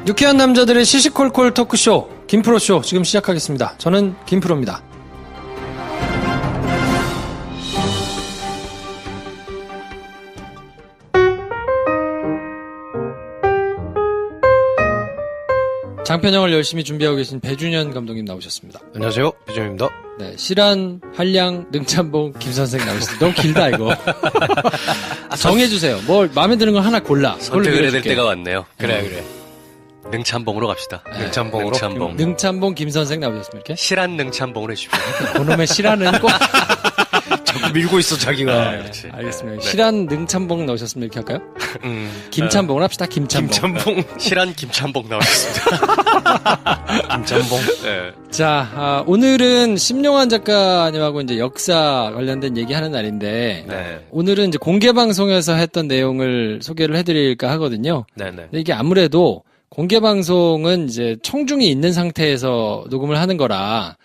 유쾌한 남자들의 시시콜콜 토크쇼 김프로쇼 지금 시작하겠습니다. 저는 김프로입니다. 장편영을 열심히 준비하고 계신 배준현 감독님 나오셨습니다. 안녕하세요, 배준현입니다. 네, 실한, 한량, 능참봉, 김선생 나오셨습니다. 너무 길다 이거. 정해주세요. 뭘 마음에 드는 걸 하나 골라. 선택을 해야 될 때가 왔네요. 그래. 능참봉으로 갑시다. 네. 능참봉으로. 능참봉. 능참봉 김선생 나오셨습니까? 이렇게? 실한 능참봉으로 해주십시오. 그놈의 실한은 꼭. 자꾸 밀고 있어, 자기가. 네, 그렇지. 알겠습니다. 네. 실한 능참봉 나오셨으면 이렇게 할까요? 김참봉을 합시다. 김참봉. 김참봉. 실한 김참봉 나오셨습니다. 김참봉. 네. 자, 오늘은 심용환 작가님하고 이제 역사 관련된 얘기하는 날인데, 네. 오늘은 이제 공개 방송에서 했던 내용을 소개를 해드릴까 하거든요. 네네. 근데 이게 아무래도 공개 방송은 이제 청중이 있는 상태에서 녹음을 하는 거라,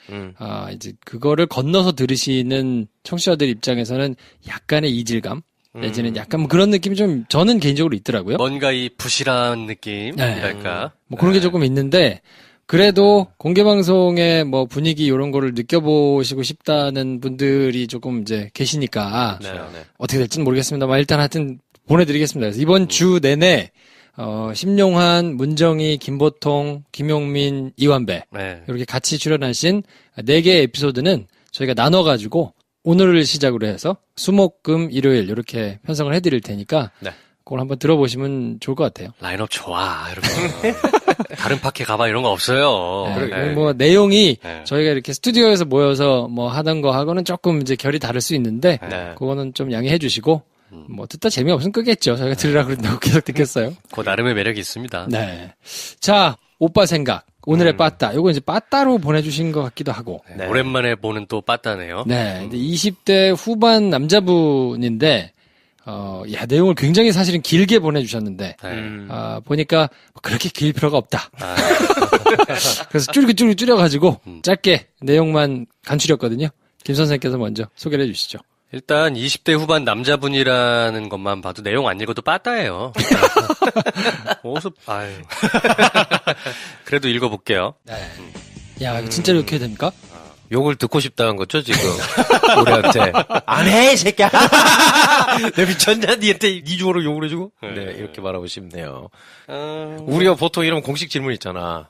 이제 그거를 건너서 들으시는 청취자들 입장에서는 약간의 이질감, 내지는 약간 뭐 그런 느낌이 좀 저는 개인적으로 있더라고요. 뭔가 이 부실한 느낌이랄까. 뭐 그런 게 조금 있는데, 그래도 공개 방송의 뭐 분위기 이런 거를 느껴보시고 싶다는 분들이 조금 이제 계시니까 네. 어떻게 될지는 모르겠습니다만 일단 하여튼 보내드리겠습니다. 그래서 이번 주 내내 심용환, 문정희, 김보통, 김용민, 이완배 네. 이렇게 같이 출연하신 4개의 에피소드는 저희가 나눠가지고 오늘을 시작으로 해서 수목금 일요일 이렇게 편성을 해드릴 테니까 네. 그걸 한번 들어보시면 좋을 것 같아요. 라인업 좋아. 이렇게. 다른 파케 가봐 이런 거 없어요. 네, 뭐 내용이 네. 저희가 이렇게 스튜디오에서 모여서 뭐 하던 거 하고는 조금 이제 결이 다를 수 있는데 네. 그거는 좀 양해해 주시고 뭐 듣다 재미없으면 끄겠죠. 저희가 들으라 그런다고 계속 듣겠어요. 그 나름의 매력이 있습니다. 네. 자, 오빠 생각. 오늘의 빠따. 요거 이제 빠따로 보내주신 것 같기도 하고. 네. 오랜만에 보는 또 빠따네요. 네. 근데 20대 후반 남자분인데, 내용을 굉장히 사실은 길게 보내주셨는데, 네. 보니까 그렇게 길 필요가 없다. 아, 그래서 쭈르기 줄여가지고 짧게 내용만 간추렸거든요. 김 선생님께서 먼저 소개를 해주시죠. 일단 20대 후반 남자분이라는 것만 봐도 내용 안 읽어도 빠따예요. 어서 아유. 그래도 읽어볼게요. 네. 야, 이거 진짜로 이렇게 해야 됩니까? 욕을 듣고 싶다는 거죠, 지금. 우리한테. 안 해, 이 새끼야! 내 미쳤냐? 니한테 이중으로 욕을 해주고? 네, 이렇게 말하고 싶네요. 우리가 보통 이런 공식 질문 있잖아.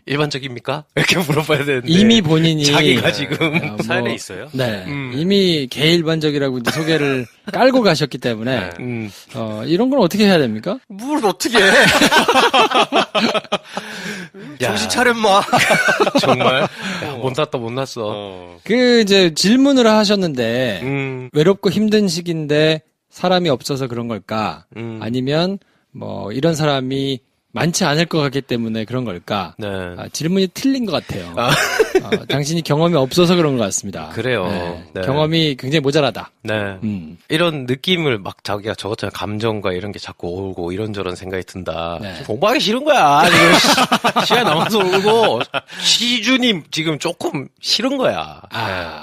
일반적입니까? 이렇게 물어봐야 되는데. 이미 본인이. 자기가 지금. 사연에 있어요? 네. 이미 개일반적이라고 이제 소개를 깔고 가셨기 때문에. 이런 건 어떻게 해야 됩니까? 뭘 어떻게 해? 정신 차려, 마. 정말. 야, 못 났다, 못 났어. 이제 질문을 하셨는데, 외롭고 힘든 시기인데 사람이 없어서 그런 걸까? 아니면 뭐 이런 사람이 많지 않을 것 같기 때문에 그런 걸까? 네. 질문이 틀린 것 같아요. 당신이 경험이 없어서 그런 것 같습니다. 그래요. 네. 네. 경험이 굉장히 모자라다. 네. 이런 느낌을 막 자기가 적었잖아. 감정과 이런 게 자꾸 오고 이런저런 생각이 든다. 네. 공부하기 싫은 거야. 지금 시간 남아서 울고 시주님 지금 조금 싫은 거야.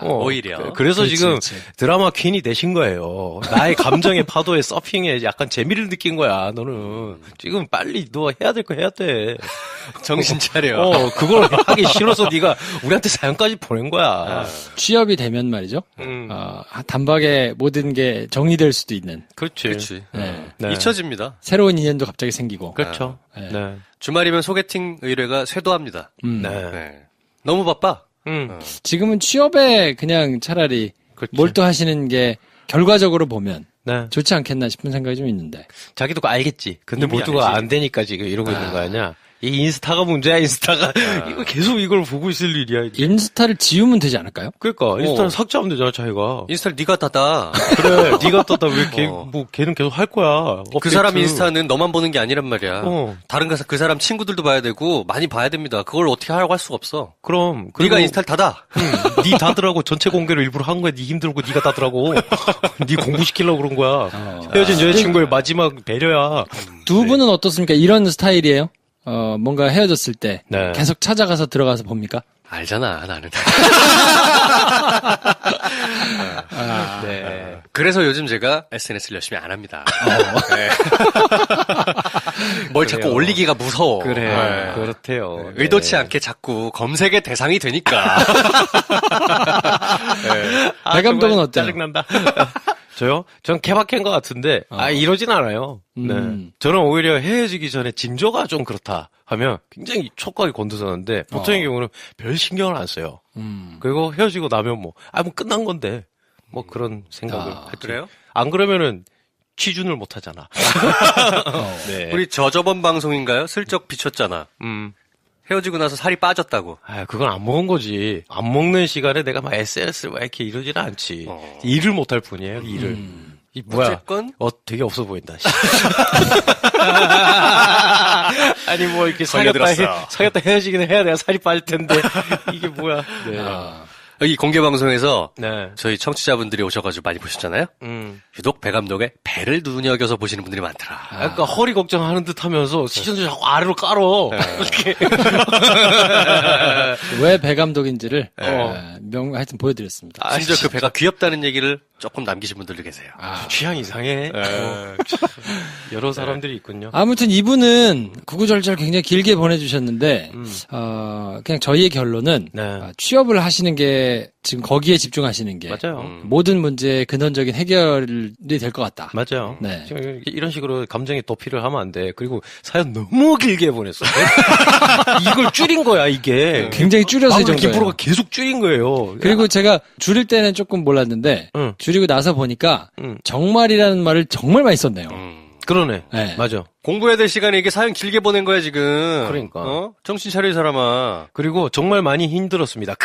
오히려. 그래서 그렇지, 지금 그렇지. 드라마 퀸이 되신 거예요. 나의 감정의 파도에 서핑에 약간 재미를 느낀 거야. 너는 지금 빨리 너 해야 될 거 해야 돼. 정신 차려. 그걸 하기 싫어서 네가 우리한테 사연까지 보낸 거야. 취업이 되면 말이죠. 단박에 모든 게 정리될 수도 있는. 그렇지. 그렇지. 네. 네. 잊혀집니다. 새로운 인연도 갑자기 생기고. 그렇죠. 네. 네. 주말이면 소개팅 의뢰가 쇄도합니다. 네. 네. 너무 바빠. 지금은 취업에 그냥 차라리 그렇지. 몰두하시는 게 결과적으로 보면 네. 좋지 않겠나 싶은 생각이 좀 있는데. 자기도 그거 알겠지. 근데 이미 모두가 알지. 안 되니까 지금 이러고 있는 거 아니야. 이 인스타가 문제야, 인스타가. 이거 계속 이걸 보고 있을 일이야. 인스타를 지우면 되지 않을까요? 그러니까 인스타는 삭제하면 되잖아, 자기가. 인스타를 네가 닫아. 그래, 네가 떴다 왜 걔는 계속 할 거야. 그 사람 인스타는 너만 보는 게 아니란 말이야. 어. 다른 그 사람 친구들도 봐야 되고 많이 봐야 됩니다. 그걸 어떻게 하라고 할 수가 없어. 그럼 네가 인스타를 닫아. 네 닫으라고 전체 공개를 일부러 한 거야. 네 힘들고 네가 닫으라고. 네 공부시키려고 그런 거야. 헤어진 여자친구의 마지막 배려야. 두 분은 어떻습니까? 이런 스타일이에요? 뭔가 헤어졌을 때 네. 계속 찾아가서 들어가서 봅니까? 알잖아, 나는. 네. 그래서 요즘 제가 SNS를 열심히 안 합니다. 네. 뭘 자꾸 그래요. 올리기가 무서워. 그래. 네. 그렇대요. 의도치 않게 자꾸 검색의 대상이 되니까. 네. 배 감독은 어때요? 짜증난다. 저요? 전 케바케인 것 같은데, 이러진 않아요. 네. 저는 오히려 헤어지기 전에 징조가 좀 그렇다 하면 굉장히 촉각이 곤두서는데, 보통의 경우는 별 신경을 안 써요. 그리고 헤어지고 나면 뭐 끝난 건데, 뭐 그런 생각을 하죠. 그래요? 안 그러면은 취준을 못 하잖아. 네. 우리 저번 방송인가요? 슬쩍 비쳤잖아. 헤어지고 나서 살이 빠졌다고. 그건 안 먹은 거지. 안 먹는 시간에 내가 막 SNS를 막 이렇게 이러지는 않지. 일을 못 할 뿐이에요, 일을. 이 뭐야? 어쨌건 되게 없어 보인다. 아니 뭐 이렇게 걸려들었어. 사귀었다 헤어지긴 해야 내가 살이 빠질 텐데 이게 뭐야? 네. 여기 공개 방송에서 네. 저희 청취자분들이 오셔가지고 많이 보셨잖아요. 유독 배 감독의 배를 눈여겨서 보시는 분들이 많더라. 그러니까 허리 걱정하는 듯하면서 시선을 자꾸 아래로 깔어. 이렇게. 왜 배 감독인지를 하여튼 보여드렸습니다. 심지어 그 배가 귀엽다는 얘기를 조금 남기신 분들도 계세요. 취향 이상해. 여러 사람들이 있군요. 아무튼 이분은 구구절절 굉장히 길게 보내주셨는데 그냥 저희의 결론은 네. 취업을 하시는 게 지금 거기에 집중하시는 게 맞아요. 모든 문제의 근원적인 해결이 될 것 같다. 맞아요. 네. 지금 이런 식으로 감정의 도피를 하면 안 돼. 그리고 사연 너무 길게 보냈어. 이걸 줄인 거야, 이게. 굉장히 줄여서 이 정도예요. 김프로가 계속 줄인 거예요. 그리고 제가 줄일 때는 조금 몰랐는데 응. 줄이고 나서 보니까 응. 정말이라는 말을 정말 많이 썼네요. 그러네. 네. 맞아. 공부해야 될 시간에 이게 사연 길게 보낸 거야, 지금. 그러니까. 정신 차려, 이 사람아. 그리고 정말 많이 힘들었습니다.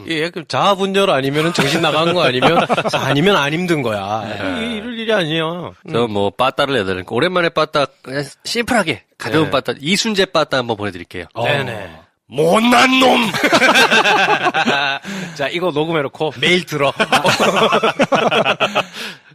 예, 자아분열 아니면 정신 나간 거 아니면 안 힘든 거야. 이럴 일이 아니에요. 저 뭐, 빠따를 내야 되니까. 오랜만에 빠따, 그냥 심플하게, 가벼운 네. 빠따, 이순재 빠따 한번 보내드릴게요. 네네. 못난 놈! 자, 이거 녹음해놓고 매일 들어.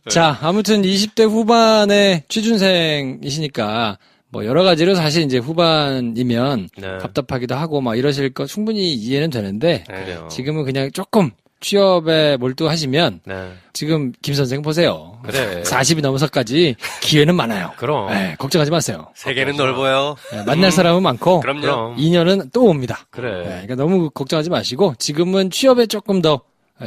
자, 아무튼 20대 후반의 취준생이시니까 뭐 여러 가지로 사실 이제 후반이면 네. 답답하기도 하고 막 이러실 거 충분히 이해는 되는데 그래요. 지금은 그냥 조금 취업에 몰두하시면 네. 지금 김 선생 보세요. 그래. 40이 넘어서까지 기회는 많아요. 그럼. 네, 걱정하지 마세요. 세계는 넓어요. 네, 만날 사람은 많고 그럼요. 인연은 또 옵니다. 그래. 네, 그러니까 너무 걱정하지 마시고 지금은 취업에 조금 더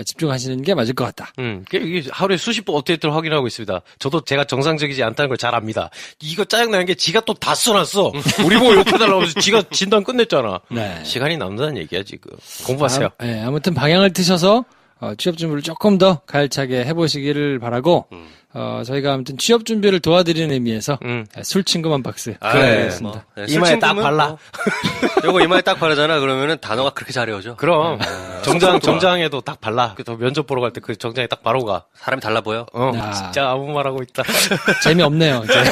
집중하시는 게 맞을 것 같다. 이게 하루에 수십 번 업데이트를 확인하고 있습니다. 저도 제가 정상적이지 않다는 걸 잘 압니다. 이거 짜증나는 게 지가 또 다 써놨어. 우리 보고 욕해달라고 해서 지가 진단 끝냈잖아. 네. 시간이 남다는 얘기야, 지금. 공부하세요. 아무튼 방향을 트셔서 취업 준비를 조금 더 가열차게 해보시기를 바라고 저희가 아무튼 취업 준비를 도와드리는 의미에서 술 친구만 박스 드리겠습니다. 네, 이마에 딱 술친구면 발라. 뭐, 요거 이마에 딱 바르잖아. 그러면은 단어가 그렇게 잘 외워져. 그럼. 정장에도 딱 발라. 또 면접 보러 갈 때 그 정장에 딱 바르고 가. 사람이 달라 보여. 야. 진짜 아무 말 하고 있다. 재미없네요. 이제.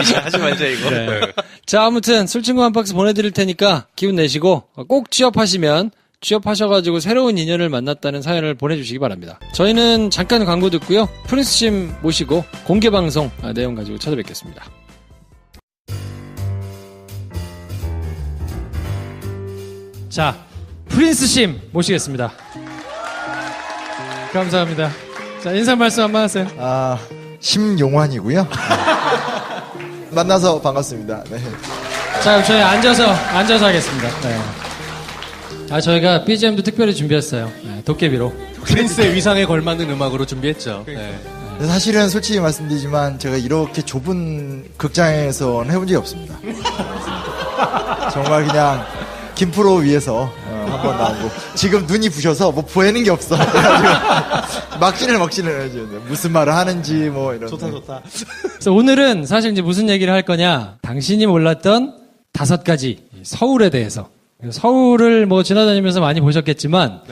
이제 하지 말자, 이거. 네. 자, 아무튼 술 친구 한 박스 보내드릴 테니까 기운 내시고 꼭 취업하셔가지고 새로운 인연을 만났다는 사연을 보내주시기 바랍니다. 저희는 잠깐 광고 듣고요. 프린스심 모시고 공개방송 내용 가지고 찾아뵙겠습니다. 자, 프린스심 모시겠습니다. 감사합니다. 자, 인사 말씀 한번 하세요. 심용환이고요. 만나서 반갑습니다. 네. 자, 그럼 저희 앉아서 하겠습니다. 네. 저희가 BGM도 특별히 준비했어요. 네, 도깨비로. 프린스의 위상에 걸맞는 음악으로 준비했죠. 네. 사실은 솔직히 말씀드리지만 제가 이렇게 좁은 극장에서는 해본 적이 없습니다. 정말 그냥 김프로 위에서 한번 나오고 지금 눈이 부셔서 뭐 보이는 게 없어. 그래가지고 막신을 해야죠. 무슨 말을 하는지 뭐 이런. 좋다. 그래서 오늘은 사실 이제 무슨 얘기를 할 거냐? 당신이 몰랐던 5가지 서울에 대해서. 서울을 뭐 지나다니면서 많이 보셨겠지만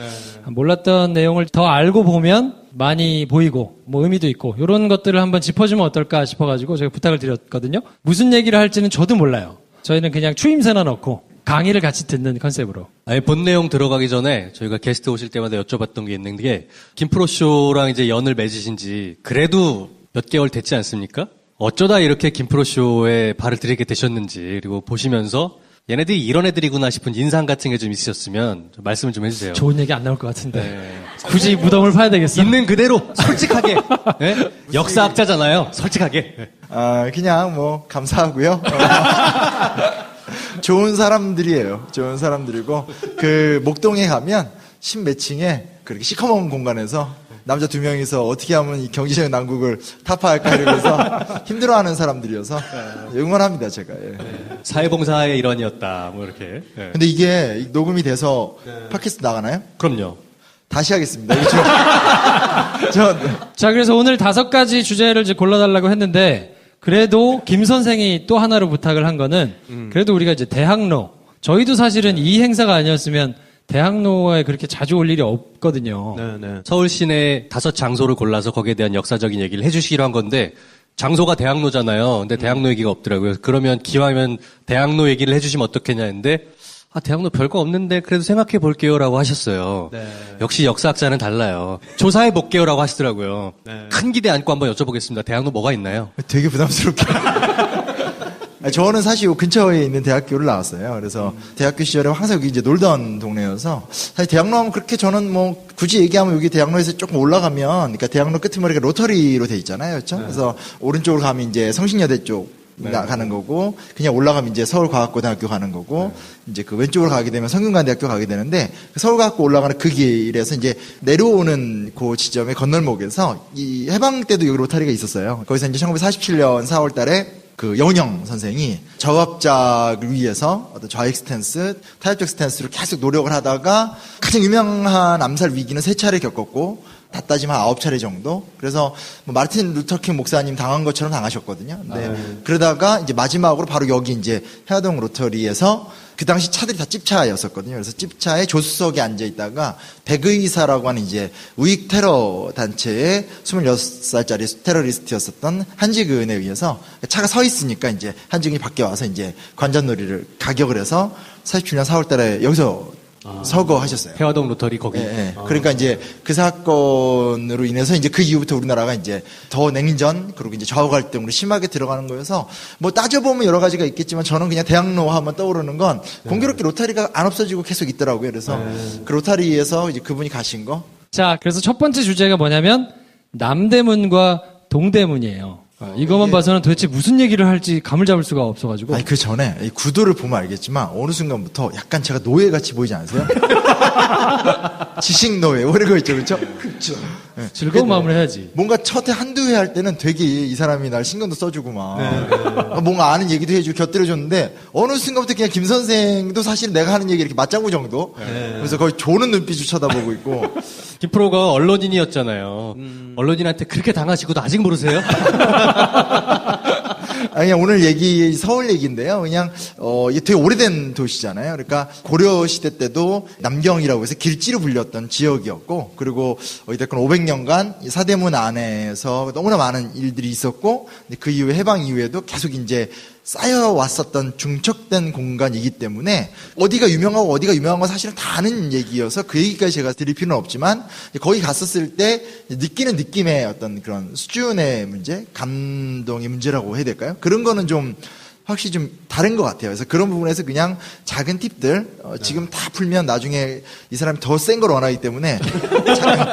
몰랐던 내용을 더 알고 보면 많이 보이고 뭐 의미도 있고 이런 것들을 한번 짚어주면 어떨까 싶어가지고 제가 부탁을 드렸거든요. 무슨 얘기를 할지는 저도 몰라요. 저희는 그냥 추임새나 넣고 강의를 같이 듣는 컨셉으로. 아니, 본 내용 들어가기 전에 저희가 게스트 오실 때마다 여쭤봤던 게 있는 게 김프로쇼랑 이제 연을 맺으신 지 그래도 몇 개월 됐지 않습니까? 어쩌다 이렇게 김프로쇼에 발을 들이게 되셨는지 그리고 보시면서 얘네들이 이런 애들이구나 싶은 인상 같은 게 좀 있으셨으면 좀 말씀을 좀 해주세요. 좋은 얘기 안 나올 것 같은데. 굳이 무덤을 파야 되겠어? 있는 그대로 솔직하게. 네? 역사학자잖아요. 솔직하게. 그냥 뭐 감사하고요. 좋은 사람들이에요. 좋은 사람들이고 그 목동에 가면 신매칭에 그렇게 시커먼 공간에서 남자 2명이서 어떻게 하면 이 경제적인 난국을 타파할까 이러면서 힘들어하는 사람들이어서 응원합니다 제가. 예. 사회봉사의 일원이었다. 뭐 이렇게. 예. 근데 이게 녹음이 돼서 팟캐스트 나가나요? 그럼요. 다시 하겠습니다. 이거 자, 그래서 오늘 5가지 주제를 이제 골라달라고 했는데, 그래도 김 선생이 또 하나로 부탁을 한 거는, 그래도 우리가 이제 대학로, 저희도 사실은 이 행사가 아니었으면 대학로에 그렇게 자주 올 일이 없거든요. 서울 시내 5장소를 골라서 거기에 대한 역사적인 얘기를 해주시기로 한 건데, 장소가 대학로잖아요. 근데 대학로 얘기가 없더라고요. 그러면 기왕이면 대학로 얘기를 해주시면 어떻겠냐 했는데, 대학로 별거 없는데 그래도 생각해 볼게요라고 하셨어요. 역시 역사학자는 달라요. 조사해 볼게요라고 하시더라고요. 큰 기대 안고 한번 여쭤보겠습니다. 대학로 뭐가 있나요? 되게 부담스럽게. 저는 사실 요 근처에 있는 대학교를 나왔어요. 그래서 대학교 시절에 항상 여기 이제 놀던 동네여서 사실 대학로 하면 그렇게 저는 뭐 굳이 얘기하면 여기 대학로에서 조금 올라가면 그러니까 대학로 끄트머리가 로터리로 돼 있잖아요. 그렇죠? 그래서 오른쪽으로 가면 이제 성신여대 쪽 가는 거고 그냥 올라가면 이제 서울과학고등학교 가는 거고 이제 그 왼쪽으로 가게 되면 성균관대학교 가게 되는데 서울과학고 올라가는 그 길에서 이제 내려오는 그 지점의 건널목에서 이 해방 때도 여기 로타리가 있었어요. 거기서 이제 1947년 4월 달에 그 영훈영 선생이 저합작을 위해서 어떤 좌익 스탠스, 타협적 스탠스로 계속 노력을 하다가 가장 유명한 암살 위기는 3차례 겪었고 다 따지면 9차례 정도. 그래서 뭐 마르틴 루터킹 목사님 당한 것처럼 당하셨거든요. 근데 그러다가 이제 마지막으로 바로 여기 이제 해화동 로터리에서 그 당시 차들이 다 찝차였었거든요. 그래서 찝차에 조수석에 앉아 있다가 백의사라고 하는 이제 우익 테러 단체의 26살짜리 테러리스트였었던 한지근에 의해서 차가 서 있으니까 이제 한지근이 밖에 와서 이제 관전놀이를 가격을 해서 47년 4월 달에 여기서 서거하셨어요. 해화동 로터리 거기. 예. 그러니까 이제 그 사건으로 인해서 이제 그 이후부터 우리나라가 이제 더 냉전 그리고 이제 좌우 갈등으로 심하게 들어가는 거여서 뭐 따져보면 여러 가지가 있겠지만 저는 그냥 대학로 하면 떠오르는 건 공교롭게 로타리가 안 없어지고 계속 있더라고요. 그래서 그 로타리에서 이제 그분이 가신 거. 자, 그래서 첫 번째 주제가 뭐냐면 남대문과 동대문이에요. 이것만 봐서는 도대체 무슨 얘기를 할지 감을 잡을 수가 없어가지고. 아니 그 전에 이 구도를 보면 알겠지만 어느 순간부터 약간 제가 노예같이 보이지 않으세요? 지식 노예 뭐 이런 거 있죠, 그렇죠? 그렇죠. 네. 즐거운 마음을 해야지. 뭔가 첫해 한두 회 할 때는 되게 이 사람이 날 신경도 써주고 막 뭔가 아는 얘기도 해주고 곁들여줬는데 어느 순간부터 그냥 김 선생도 사실 내가 하는 얘기 이렇게 맞장구 정도. 그래서 거의 조는 눈빛으로 쳐다보고 있고. 김프로가 언론인이었잖아요. 언론인한테 그렇게 당하시고도 아직 모르세요? 아니, 오늘 얘기, 서울 얘기인데요. 그냥, 이게 되게 오래된 도시잖아요. 그러니까 고려 시대 때도 남경이라고 해서 길지로 불렸던 지역이었고, 그리고 어찌됐건 500년간 사대문 안에서 너무나 많은 일들이 있었고, 그 이후에 해방 이후에도 계속 이제 쌓여왔었던 중첩된 공간이기 때문에 어디가 유명하고 어디가 유명한 건 사실은 다 아는 얘기여서 그 얘기까지 제가 드릴 필요는 없지만 거기 갔었을 때 느끼는 느낌의 어떤 그런 수준의 문제, 감동의 문제라고 해야 될까요? 그런 거는 좀 확실히 좀 다른 것 같아요. 그래서 그런 부분에서 그냥 작은 팁들 지금 다 풀면 나중에 이 사람이 더 센 걸 원하기 때문에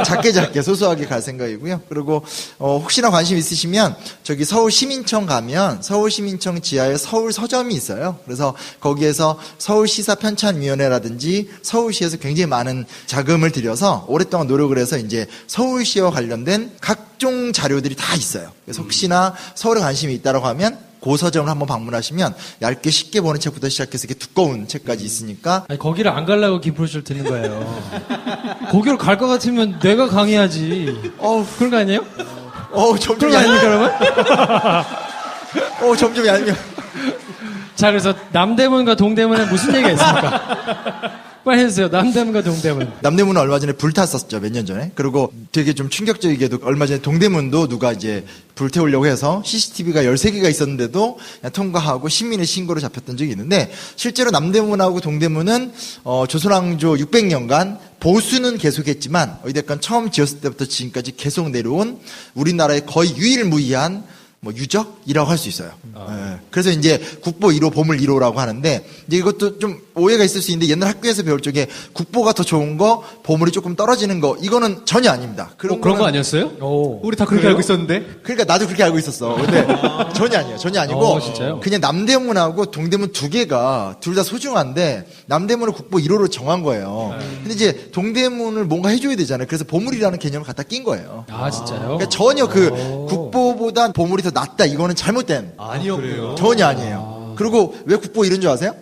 작게 소소하게 갈 생각이고요. 그리고 혹시나 관심 있으시면 저기 서울 시민청 가면 서울 시민청 지하에 서울 서점이 있어요. 그래서 거기에서 서울시사 편찬위원회라든지 서울시에서 굉장히 많은 자금을 들여서 오랫동안 노력을 해서 이제 서울시와 관련된 각종 자료들이 다 있어요. 그래서 혹시나 서울에 관심이 있다라고 하면 고서점을 한번 방문하시면 얇게 쉽게 보는 책부터 시작해서 이렇게 두꺼운 책까지 있으니까. 아니, 거기를 안 가려고 김프로쇼를 듣는 거예요. 거기를 갈 것 같으면 내가 강의하지. 그런 거 아니에요? 점점 그런 거 아닙니까, 여러분? 점점 얄미워. 자, 그래서 남대문과 동대문에 무슨 얘기가 있습니까? 빨리 해주세요. 남대문과 동대문. 남대문은 얼마 전에 불탔었죠. 몇 년 전에. 그리고 되게 좀 충격적이게도 얼마 전에 동대문도 누가 이제 불태우려고 해서 CCTV가 13개가 있었는데도 그냥 통과하고 시민의 신고로 잡혔던 적이 있는데 실제로 남대문하고 동대문은 조선왕조 600년간 보수는 계속했지만 어찌됐건 처음 지었을 때부터 지금까지 계속 내려온 우리나라의 거의 유일무이한 뭐 유적이라고 할 수 있어요. 예. 그래서 이제 국보 1호, 보물 1호라고 하는데 이제 이것도 좀 오해가 있을 수 있는데 옛날 학교에서 배울 적에 국보가 더 좋은 거, 보물이 조금 떨어지는 거 이거는 전혀 아닙니다. 그런 거는 거 아니었어요? 우리 다 그렇게 그래요? 알고 있었는데. 그러니까 나도 그렇게 알고 있었어. 근데 전혀 아니에요. 전혀 아니고 진짜요? 그냥 남대문하고 동대문 두 개가 둘 다 소중한데 남대문을 국보 1호로 정한 거예요. 근데 이제 동대문을 뭔가 해줘야 되잖아요. 그래서 보물이라는 개념을 갖다 낀 거예요. 아, 진짜요? 그러니까 전혀 그 국보보다 보물이 더 낫다 이거는 잘못된 아니었고요. 전혀 아니에요. 그리고 왜 국보 이런 줄 아세요?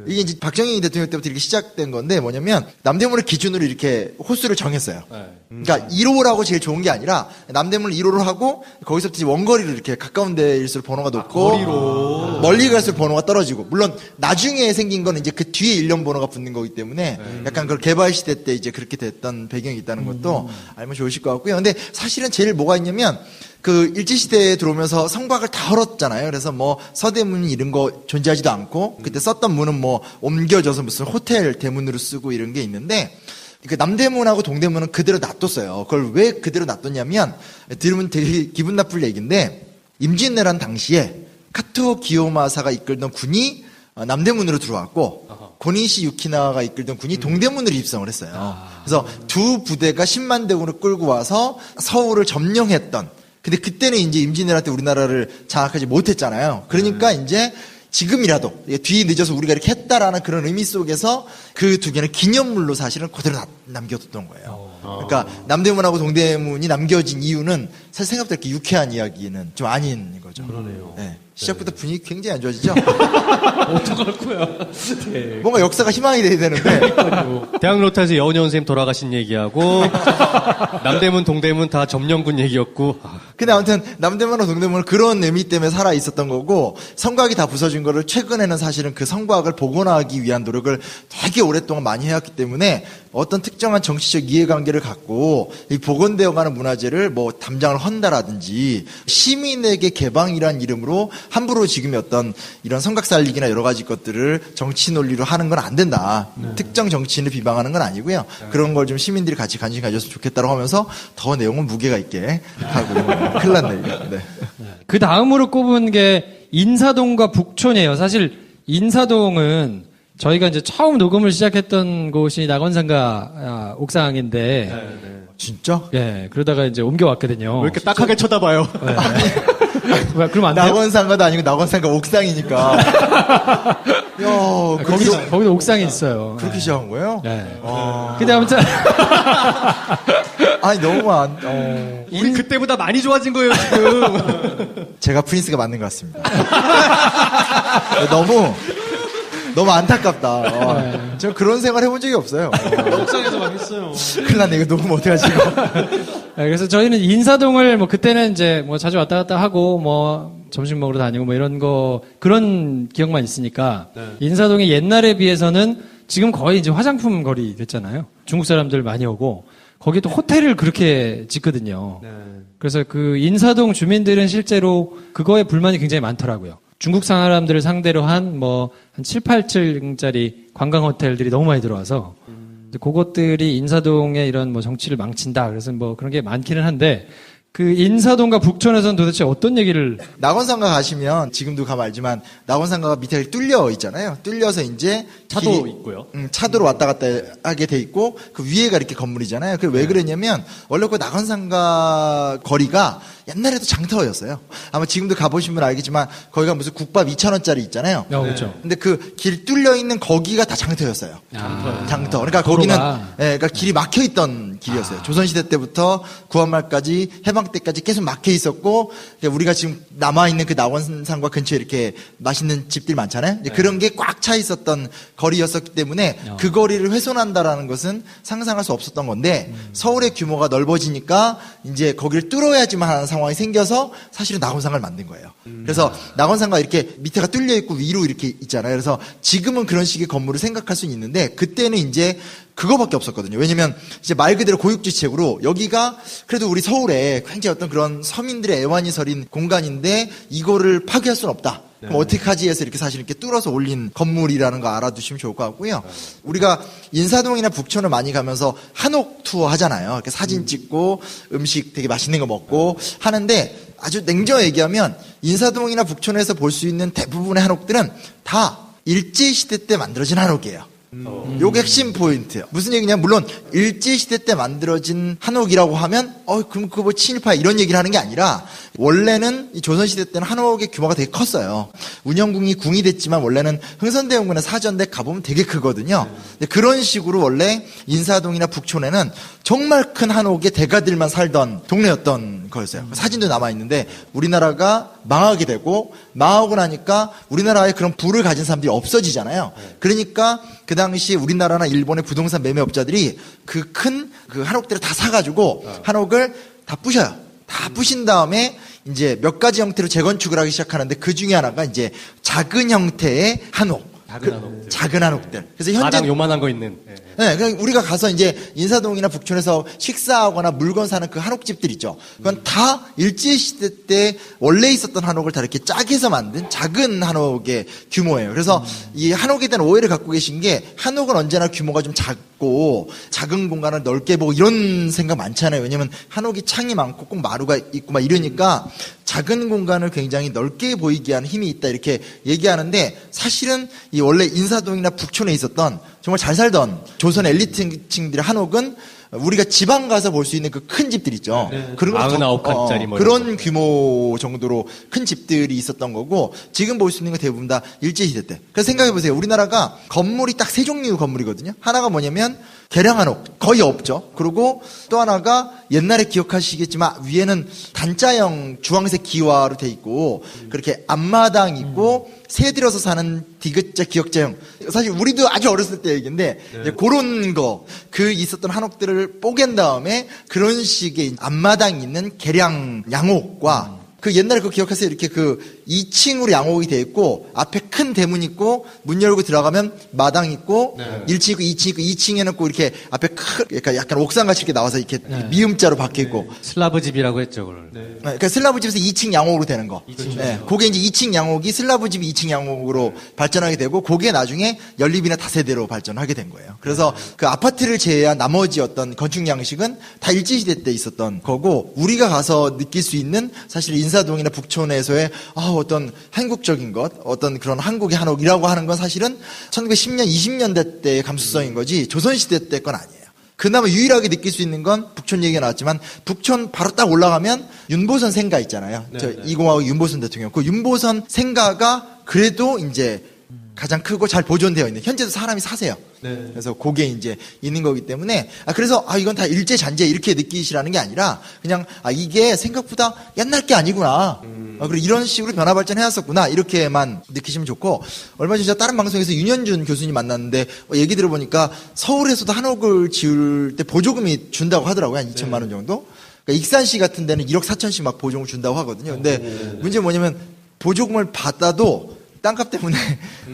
이게 이제 박정희 대통령 때부터 이렇게 시작된 건데 뭐냐면 남대문을 기준으로 이렇게 호수를 정했어요. 그러니까 1호라고 제일 좋은 게 아니라 남대문을 1호로 하고 거기서부터 이제 원거리로 이렇게 가까운 데일수록 번호가 높고 거리로. 멀리 갈수록 번호가 떨어지고 물론 나중에 생긴 거는 이제 그 뒤에 일련 번호가 붙는 거기 때문에 약간 그 개발 시대 때 이제 그렇게 됐던 배경이 있다는 것도 알면 좋으실 것 같고요. 근데 사실은 제일 뭐가 있냐면 그 일제시대에 들어오면서 성곽을 다 헐었잖아요. 그래서 뭐 서대문 이런 거 존재하지도 않고 그때 썼던 문은 뭐 옮겨져서 무슨 호텔 대문으로 쓰고 이런 게 있는데 그 남대문하고 동대문은 그대로 놔뒀어요. 그걸 왜 그대로 놔뒀냐면 들으면 되게 기분 나쁠 얘기인데 임진왜란 당시에 카토 기요마사가 이끌던 군이 남대문으로 들어왔고 고니시 유키나가 이끌던 군이 동대문으로 입성을 했어요. 그래서 두 부대가 10만 대군을 끌고 와서 서울을 점령했던 근데 그때는 이제 임진왜란 때 우리나라를 장악하지 못했잖아요. 그러니까 이제 지금이라도 뒤 늦어서 우리가 이렇게 했다라는 그런 의미 속에서 그 두 개는 기념물로 사실은 그대로 남겨뒀던 거예요. 그러니까 남대문하고 동대문이 남겨진 이유는 사실 생각보다 이렇게 유쾌한 이야기는 좀 아닌 거죠. 그러네요. 네. 시작부터 분위기 굉장히 안 좋아지죠? 어떡할 거야. 네. 뭔가 역사가 희망이 돼야 되는데. 대학 로타에서 여운여 선생님 돌아가신 얘기하고 남대문, 동대문 다 점령군 얘기였고. 근데 아무튼 남대문하고 동대문은 그런 의미 때문에 살아 있었던 거고 성곽이 다 부서진 거를 최근에는 사실은 그 성곽을 복원하기 위한 노력을 되게 오랫동안 많이 해왔기 때문에 어떤 특정한 정치적 이해관계를 갖고 이 복원되어가는 문화재를 뭐 담장을 헌다라든지 시민에게 개방이란 이름으로 함부로 지금의 어떤 이런 성곽 살리기나 여러 가지 것들을 정치 논리로 하는 건 안 된다. 특정 정치인을 비방하는 건 아니고요. 그런 걸 좀 시민들이 같이 관심 가졌으면 좋겠다고 하면서 더 내용은 무게가 있게 하고 큰일 났네. 이거. 네. 그 다음으로 꼽은 게 인사동과 북촌이에요. 사실 인사동은 저희가 이제 처음 녹음을 시작했던 곳이 낙원상가 옥상인데, 진짜? 예, 그러다가 이제 옮겨왔거든요. 왜 이렇게 딱하게 쳐다봐요? 그럼 안 돼요? 낙원상가도 아니고 낙원상가 옥상이니까. 야, 거기도 옥상이 있어요. 그렇게 시작한 거예요? 네. 근데 아무튼 아니 너무 우리 그때보다 많이 좋아진 거예요, 지금. 제가 프린스가 맞는 것 같습니다. 너무 안타깝다. 저 그런 생활 해본 적이 없어요. 옥상에서 막 했어요. 큰일 났네. 이거 녹음 어떡하지, 이거. 네, 그래서 저희는 인사동을 뭐 그때는 이제 뭐 자주 왔다 갔다 하고 뭐 점심 먹으러 다니고 뭐 이런 거 그런 기억만 있으니까 인사동이 옛날에 비해서는 지금 거의 이제 화장품 거리 됐잖아요. 중국 사람들 많이 오고 거기 또 호텔을 그렇게 짓거든요. 그래서 그 인사동 주민들은 실제로 그거에 불만이 굉장히 많더라고요. 중국 사람들을 상대로 한 7, 8층짜리 관광 호텔들이 너무 많이 들어와서 그것들이 인사동의 이런 뭐 정치를 망친다. 그래서 뭐 그런 게 많기는 한데 그 인사동과 북촌에서는 도대체 어떤 얘기를 낙원상가 가시면 지금도 가면 알지만 낙원상가가 밑에 뚫려 있잖아요. 뚫려서 이제 차도 있고요. 차도로 왔다 갔다 하게 돼 있고 그 위에가 이렇게 건물이잖아요. 그 왜 그랬냐면 원래 그 낙원상가 거리가 옛날에도 장터였어요. 아마 지금도 가보시면 알겠지만 거기가 무슨 국밥 2,000원짜리 있잖아요. 그렇죠. 근데 그 길 뚫려 있는 거기가 다 장터였어요. 장터. 그러니까 거기는 그러니까 길이 막혀 있던 길이었어요. 조선시대 때부터 구한말까지 해방 때까지 계속 막혀 있었고 우리가 지금 남아 있는 그 낙원상과 근처에 이렇게 맛있는 집들 많잖아요. 그런 게 꽉 차 있었던 거리였었기 때문에 그 거리를 훼손한다라는 것은 상상할 수 없었던 건데 서울의 규모가 넓어지니까 이제 거기를 뚫어야지만 하는 상황이 생겨서 사실은 낙원상가를 만든 거예요. 그래서 낙원상가 이렇게 밑에가 뚫려 있고 위로 이렇게 있잖아요. 그래서 지금은 그런 식의 건물을 생각할 수는 있는데 그때는 이제 그거밖에 없었거든요. 왜냐면 이제 말 그대로 고육지책으로 여기가 그래도 우리 서울에 굉장히 어떤 그런 서민들의 애환이 서린 공간인데 이거를 파괴할 수는 없다. 그럼 어떡하지 해서 이렇게 사실 이렇게 뚫어서 올린 건물이라는 거 알아두시면 좋을 것 같고요. 우리가 인사동이나 북촌을 많이 가면서 한옥 투어 하잖아요. 이렇게 사진 찍고 음식 되게 맛있는 거 먹고 하는데 아주 냉정하게 얘기하면 인사동이나 북촌에서 볼 수 있는 대부분의 한옥들은 다 일제시대 때 만들어진 한옥이에요. 요게 핵심 포인트예요. 무슨 얘기냐면 물론 일제시대 때 만들어진 한옥이라고 하면 그럼 그거 뭐 친일파 이런 얘기를 하는 게 아니라 원래는 이 조선시대 때는 한옥의 규모가 되게 컸어요. 운영궁이 궁이 됐지만 원래는 흥선대원군의 사전대 가보면 되게 크거든요. 그런 식으로 원래 인사동이나 북촌에는 정말 큰 한옥의 대가들만 살던 동네였던 거였어요. 사진도 남아있는데 우리나라가 망하게 되고 망하고 나니까 우리나라에 그런 부를 가진 사람들이 없어지잖아요. 그러니까 그 당시 우리나라나 일본의 부동산 매매업자들이 그 큰 그 한옥들을 다 사가지고 한옥을 다 부셔요. 다 부신 다음에 이제 몇 가지 형태로 재건축을 하기 시작하는데 그 중에 하나가 이제 작은 형태의 한옥. 작은 한옥들. 그래서 현재 마당 요만한 거 있는. 네, 그냥 우리가 가서 이제 인사동이나 북촌에서 식사하거나 물건 사는 그 한옥집들 있죠. 그건 다 일제시대 때 원래 있었던 한옥을 다 이렇게 짝해서 만든 작은 한옥의 규모예요. 그래서 이 한옥에 대한 오해를 갖고 계신 게 한옥은 언제나 규모가 좀 작고 작은 공간을 넓게 보고 이런 생각 많잖아요. 왜냐면 한옥이 창이 많고 꼭 마루가 있고 막 이러니까 작은 공간을 굉장히 넓게 보이게 하는 힘이 있다 이렇게 얘기하는데 사실은 이 원래 인사동이나 북촌에 있었던 정말 잘 살던 조선 엘리트층들의 한옥은 우리가 지방 가서 볼 수 있는 그 큰 집들 있죠. 그런 99칸짜리 뭐 그런 규모 정도로 큰 집들이 있었던 거고 지금 볼 수 있는 건 대부분 다 일제시대 때. 그래서 생각해 보세요. 우리나라가 건물이 딱 세 종류 건물이거든요. 하나가 뭐냐면 개량 한옥 거의 없죠. 그리고 또 하나가 옛날에 기억하시겠지만 위에는 단자형 주황색 기와로 돼 있고 그렇게 앞마당 있고 새 들어서 사는 디귿자 기역자형. 사실 우리도 아주 어렸을 때 얘기인데 이제 그런 거 그 있었던 한옥들을 뽀갠 다음에 그런 식의 앞마당 있는 개량 양옥과 그 옛날에 그거 기억하세요? 이렇게 그 2층으로 양옥이 돼 있고 앞에 큰 대문 있고 문 열고 들어가면 마당 있고 1층 있고 2층 있고 2층에는 꼭 이렇게 앞에 큰 약간 옥상같이 이렇게 나와서 이렇게 미음자로 박혀 있고 슬라브 집이라고 했죠, 그걸. 그러니까 슬라브 집에서 2층 양옥으로 되는 거. 네. 그게 이제 2층 양옥이 슬라브 집이 2층 양옥으로 발전하게 되고 그게 나중에 연립이나 다세대로 발전하게 된 거예요. 그래서 그 아파트를 제외한 나머지 어떤 건축 양식은 다 일제시대 때 있었던 거고 우리가 가서 느낄 수 있는 사실 인사동이나 북촌에서의 어떤 한국적인 것, 어떤 그런 한국의 한옥이라고 하는 건 사실은 1910년, 20년대 때의 감수성인 거지 조선시대 때 건 아니에요. 그나마 유일하게 느낄 수 있는 건 북촌 얘기가 나왔지만 북촌 바로 딱 올라가면 윤보선 생가 있잖아요. 저 20하고 윤보선 대통령. 그 윤보선 생가가 그래도 이제 가장 크고 잘 보존되어 있는 현재도 사람이 사세요. 그래서 그게 이제 있는 거기 때문에 그래서 이건 다 일제 잔재 이렇게 느끼시라는 게 아니라 그냥 이게 생각보다 옛날 게 아니구나. 그리고 이런 식으로 변화 발전해왔었구나 이렇게만 느끼시면 좋고 얼마 전에 제가 다른 방송에서 윤현준 교수님 만났는데 얘기 들어보니까 서울에서도 한옥을 지을 때 보조금이 준다고 하더라고요. 한 2천만 원 정도. 그러니까 익산시 같은 데는 1억 4천씩 막 보조금을 준다고 하거든요. 근데 문제는 뭐냐면 보조금을 받아도 땅값 때문에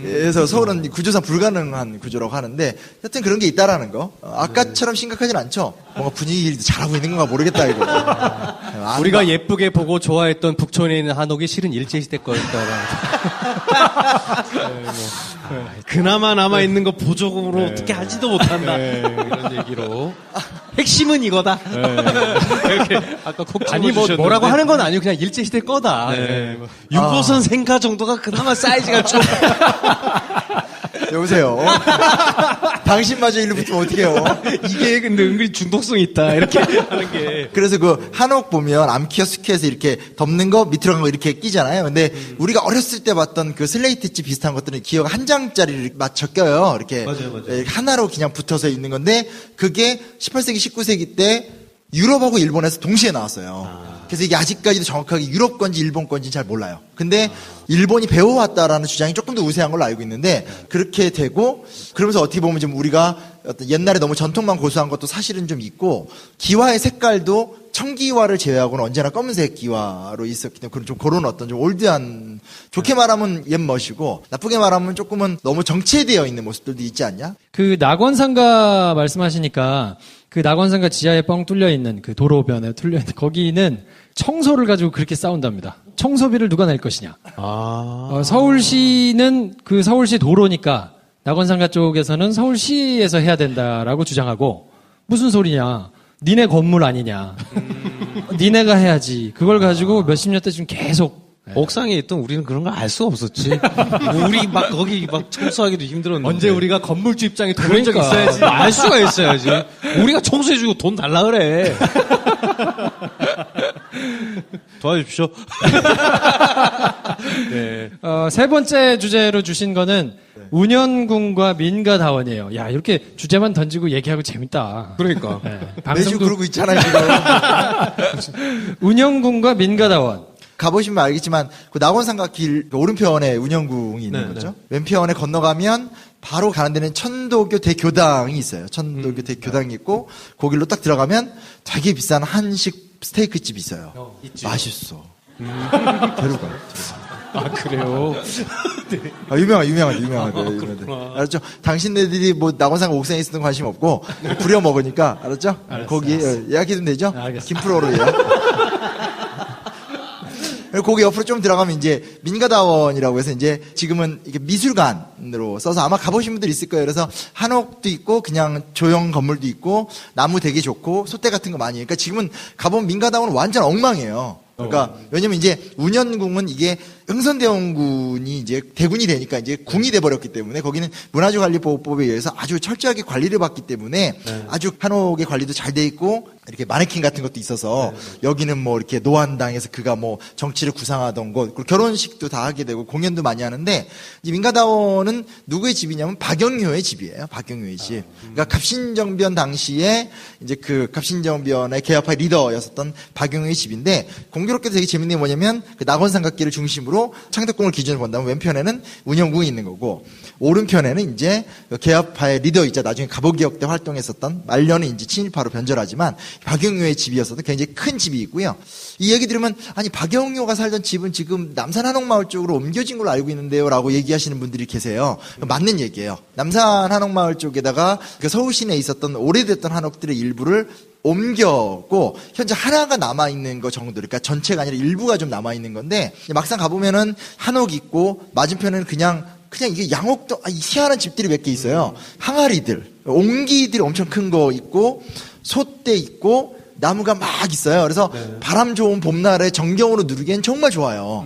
해서 서울은 구조상 불가능한 구조라고 하는데 하여튼 그런 게 있다라는 거. 아까처럼 심각하진 않죠. 뭔가 분위기 잘하고 있는 건가 모르겠다 이거. 우리가 예쁘게 보고 좋아했던 북촌에 있는 한옥이 실은 일제시대 거였다. 그나마 남아있는 거 보조금으로 어떻게 하지도 못한다. 이런 얘기로. 핵심은 이거다. 이렇게 아까 아니 뭐라고 하는 건 아니고 그냥 일제시대 거다. 윤보선 생가 정도가 그나마 사이즈가 좀. 여보세요. 당신마저 일로 붙으면 어떡해요. 이게 근데 은근히 중독성 있다. 이렇게 하는 게. 그래서 그 한옥 보면 암키어스키에서 이렇게 덮는 거 밑으로 간 거 이렇게 끼잖아요. 근데 우리가 어렸을 때 봤던 그 슬레이트집 비슷한 것들은 기억 한 장짜리를 맞춰 껴요. 이렇게 맞아요. 하나로 그냥 붙어서 있는 건데 그게 18세기, 19세기 때 유럽하고 일본에서 동시에 나왔어요. 그래서 이게 아직까지도 정확하게 유럽 건지 일본 건지 잘 몰라요. 근데 일본이 배워왔다라는 주장이 조금 더 우세한 걸로 알고 있는데 그렇게 되고 그러면서 어떻게 보면 좀 우리가 어떤 옛날에 너무 전통만 고수한 것도 사실은 좀 있고 기와의 색깔도 청기와를 제외하고는 언제나 검은색 기와로 있었기 때문에 좀 그런 어떤 좀 올드한 좋게 말하면 옛멋이고 나쁘게 말하면 조금은 너무 정체되어 있는 모습들도 있지 않냐? 그 낙원상가 말씀하시니까 그 낙원상가 지하에 뻥 뚫려 있는 그 도로변에 뚫려 있는 거기는 청소를 가지고 그렇게 싸운답니다. 청소비를 누가 낼 것이냐. 아. 서울시는 그 서울시 도로니까 낙원상가 쪽에서는 서울시에서 해야 된다라고 주장하고 무슨 소리냐. 니네 건물 아니냐. 니네가 해야지. 그걸 가지고 몇십 년대 지금 계속 옥상에 있던 우리는 그런 걸 알 수가 없었지. 우리 막 거기 막 청소하기도 힘들었는데. 언제 우리가 건물주 입장에 들어온 적 그러니까. 있어야지. 알 수가 있어야지. 우리가 청소해주고 돈 달라 그래. 도와주십시오. 네. 세 번째 주제로 주신 거는 운현궁과 민가다원이에요. 야, 이렇게 주제만 던지고 얘기하고 재밌다. 그러니까. 네, 매주 방송도 그러고 있잖아요, 지금. 운현궁과 민가다원. 가보시면 알겠지만 그 낙원상가길 오른편에 운영궁이 있는 거죠. 왼편에 건너가면 바로 가는 데는 천도교 대교당이 있어요. 천도교 대교당이 있고 거길로 딱 들어가면 되게 비싼 한식 스테이크 집이 있어요. 맛있어. 데려가요. 아, 그래요? 유명하대. 알았죠? 당신네들이 뭐 낙원상가 옥상에 있었던 관심 없고 부려 먹으니까 알았죠? 거기 예약해두면 되죠? 알겠어. 김프로로 예약. 그리고 거기 옆으로 좀 들어가면 이제 민가다원이라고 해서 이제 지금은 이게 미술관으로 써서 아마 가보신 분들 있을 거예요. 그래서 한옥도 있고 그냥 조형 건물도 있고 나무 되게 좋고 솥대 같은 거 많이. 그러니까 지금은 가보면 민가다원은 완전 엉망이에요. 그러니까 왜냐면 이제 운현궁은 이게 흥선대원군이 이제 대군이 되니까 이제 궁이 돼 버렸기 때문에 거기는 문화재관리보호법에 의해서 아주 철저하게 관리를 받기 때문에 아주 한옥의 관리도 잘 돼 있고 이렇게 마네킹 같은 것도 있어서 여기는 뭐 이렇게 노안당에서 그가 뭐 정치를 구상하던 곳 그리고 결혼식도 다 하게 되고 공연도 많이 하는데 이 민가다원은 누구의 집이냐면 박영효의 집이에요. 박영효의 집. 그러니까 갑신정변 당시에 이제 그 갑신정변의 개화파의 리더였었던 박영효의 집인데 공교롭게도 되게 재밌는 게 뭐냐면 그 낙원상가길을 중심으로 창덕궁을 기준으로 본다면 왼편에는 운영궁이 있는 거고 오른편에는 이제 개화파의 리더이자 나중에 갑오개혁 때 활동했었던 말년에 이제 친일파로 변절하지만 박영효의 집이었어도 굉장히 큰 집이 있고요. 이 얘기 들으면 아니 박영효가 살던 집은 지금 남산 한옥마을 쪽으로 옮겨진 걸로 알고 있는데요 라고 얘기하시는 분들이 계세요. 맞는 얘기예요. 남산 한옥마을 쪽에다가 그 서울 시내에 있었던 오래됐던 한옥들의 일부를 옮겼고 현재 하나가 남아있는 거 정도 그러니까 전체가 아니라 일부가 좀 남아있는 건데 막상 가보면은 한옥 있고 맞은편에는 그냥 이게 양옥도 희한한 집들이 몇 개 있어요. 항아리들 옹기들이 엄청 큰 거 있고 솥대 있고 나무가 막 있어요. 그래서 바람 좋은 봄날에 정경으로 누르기엔 정말 좋아요.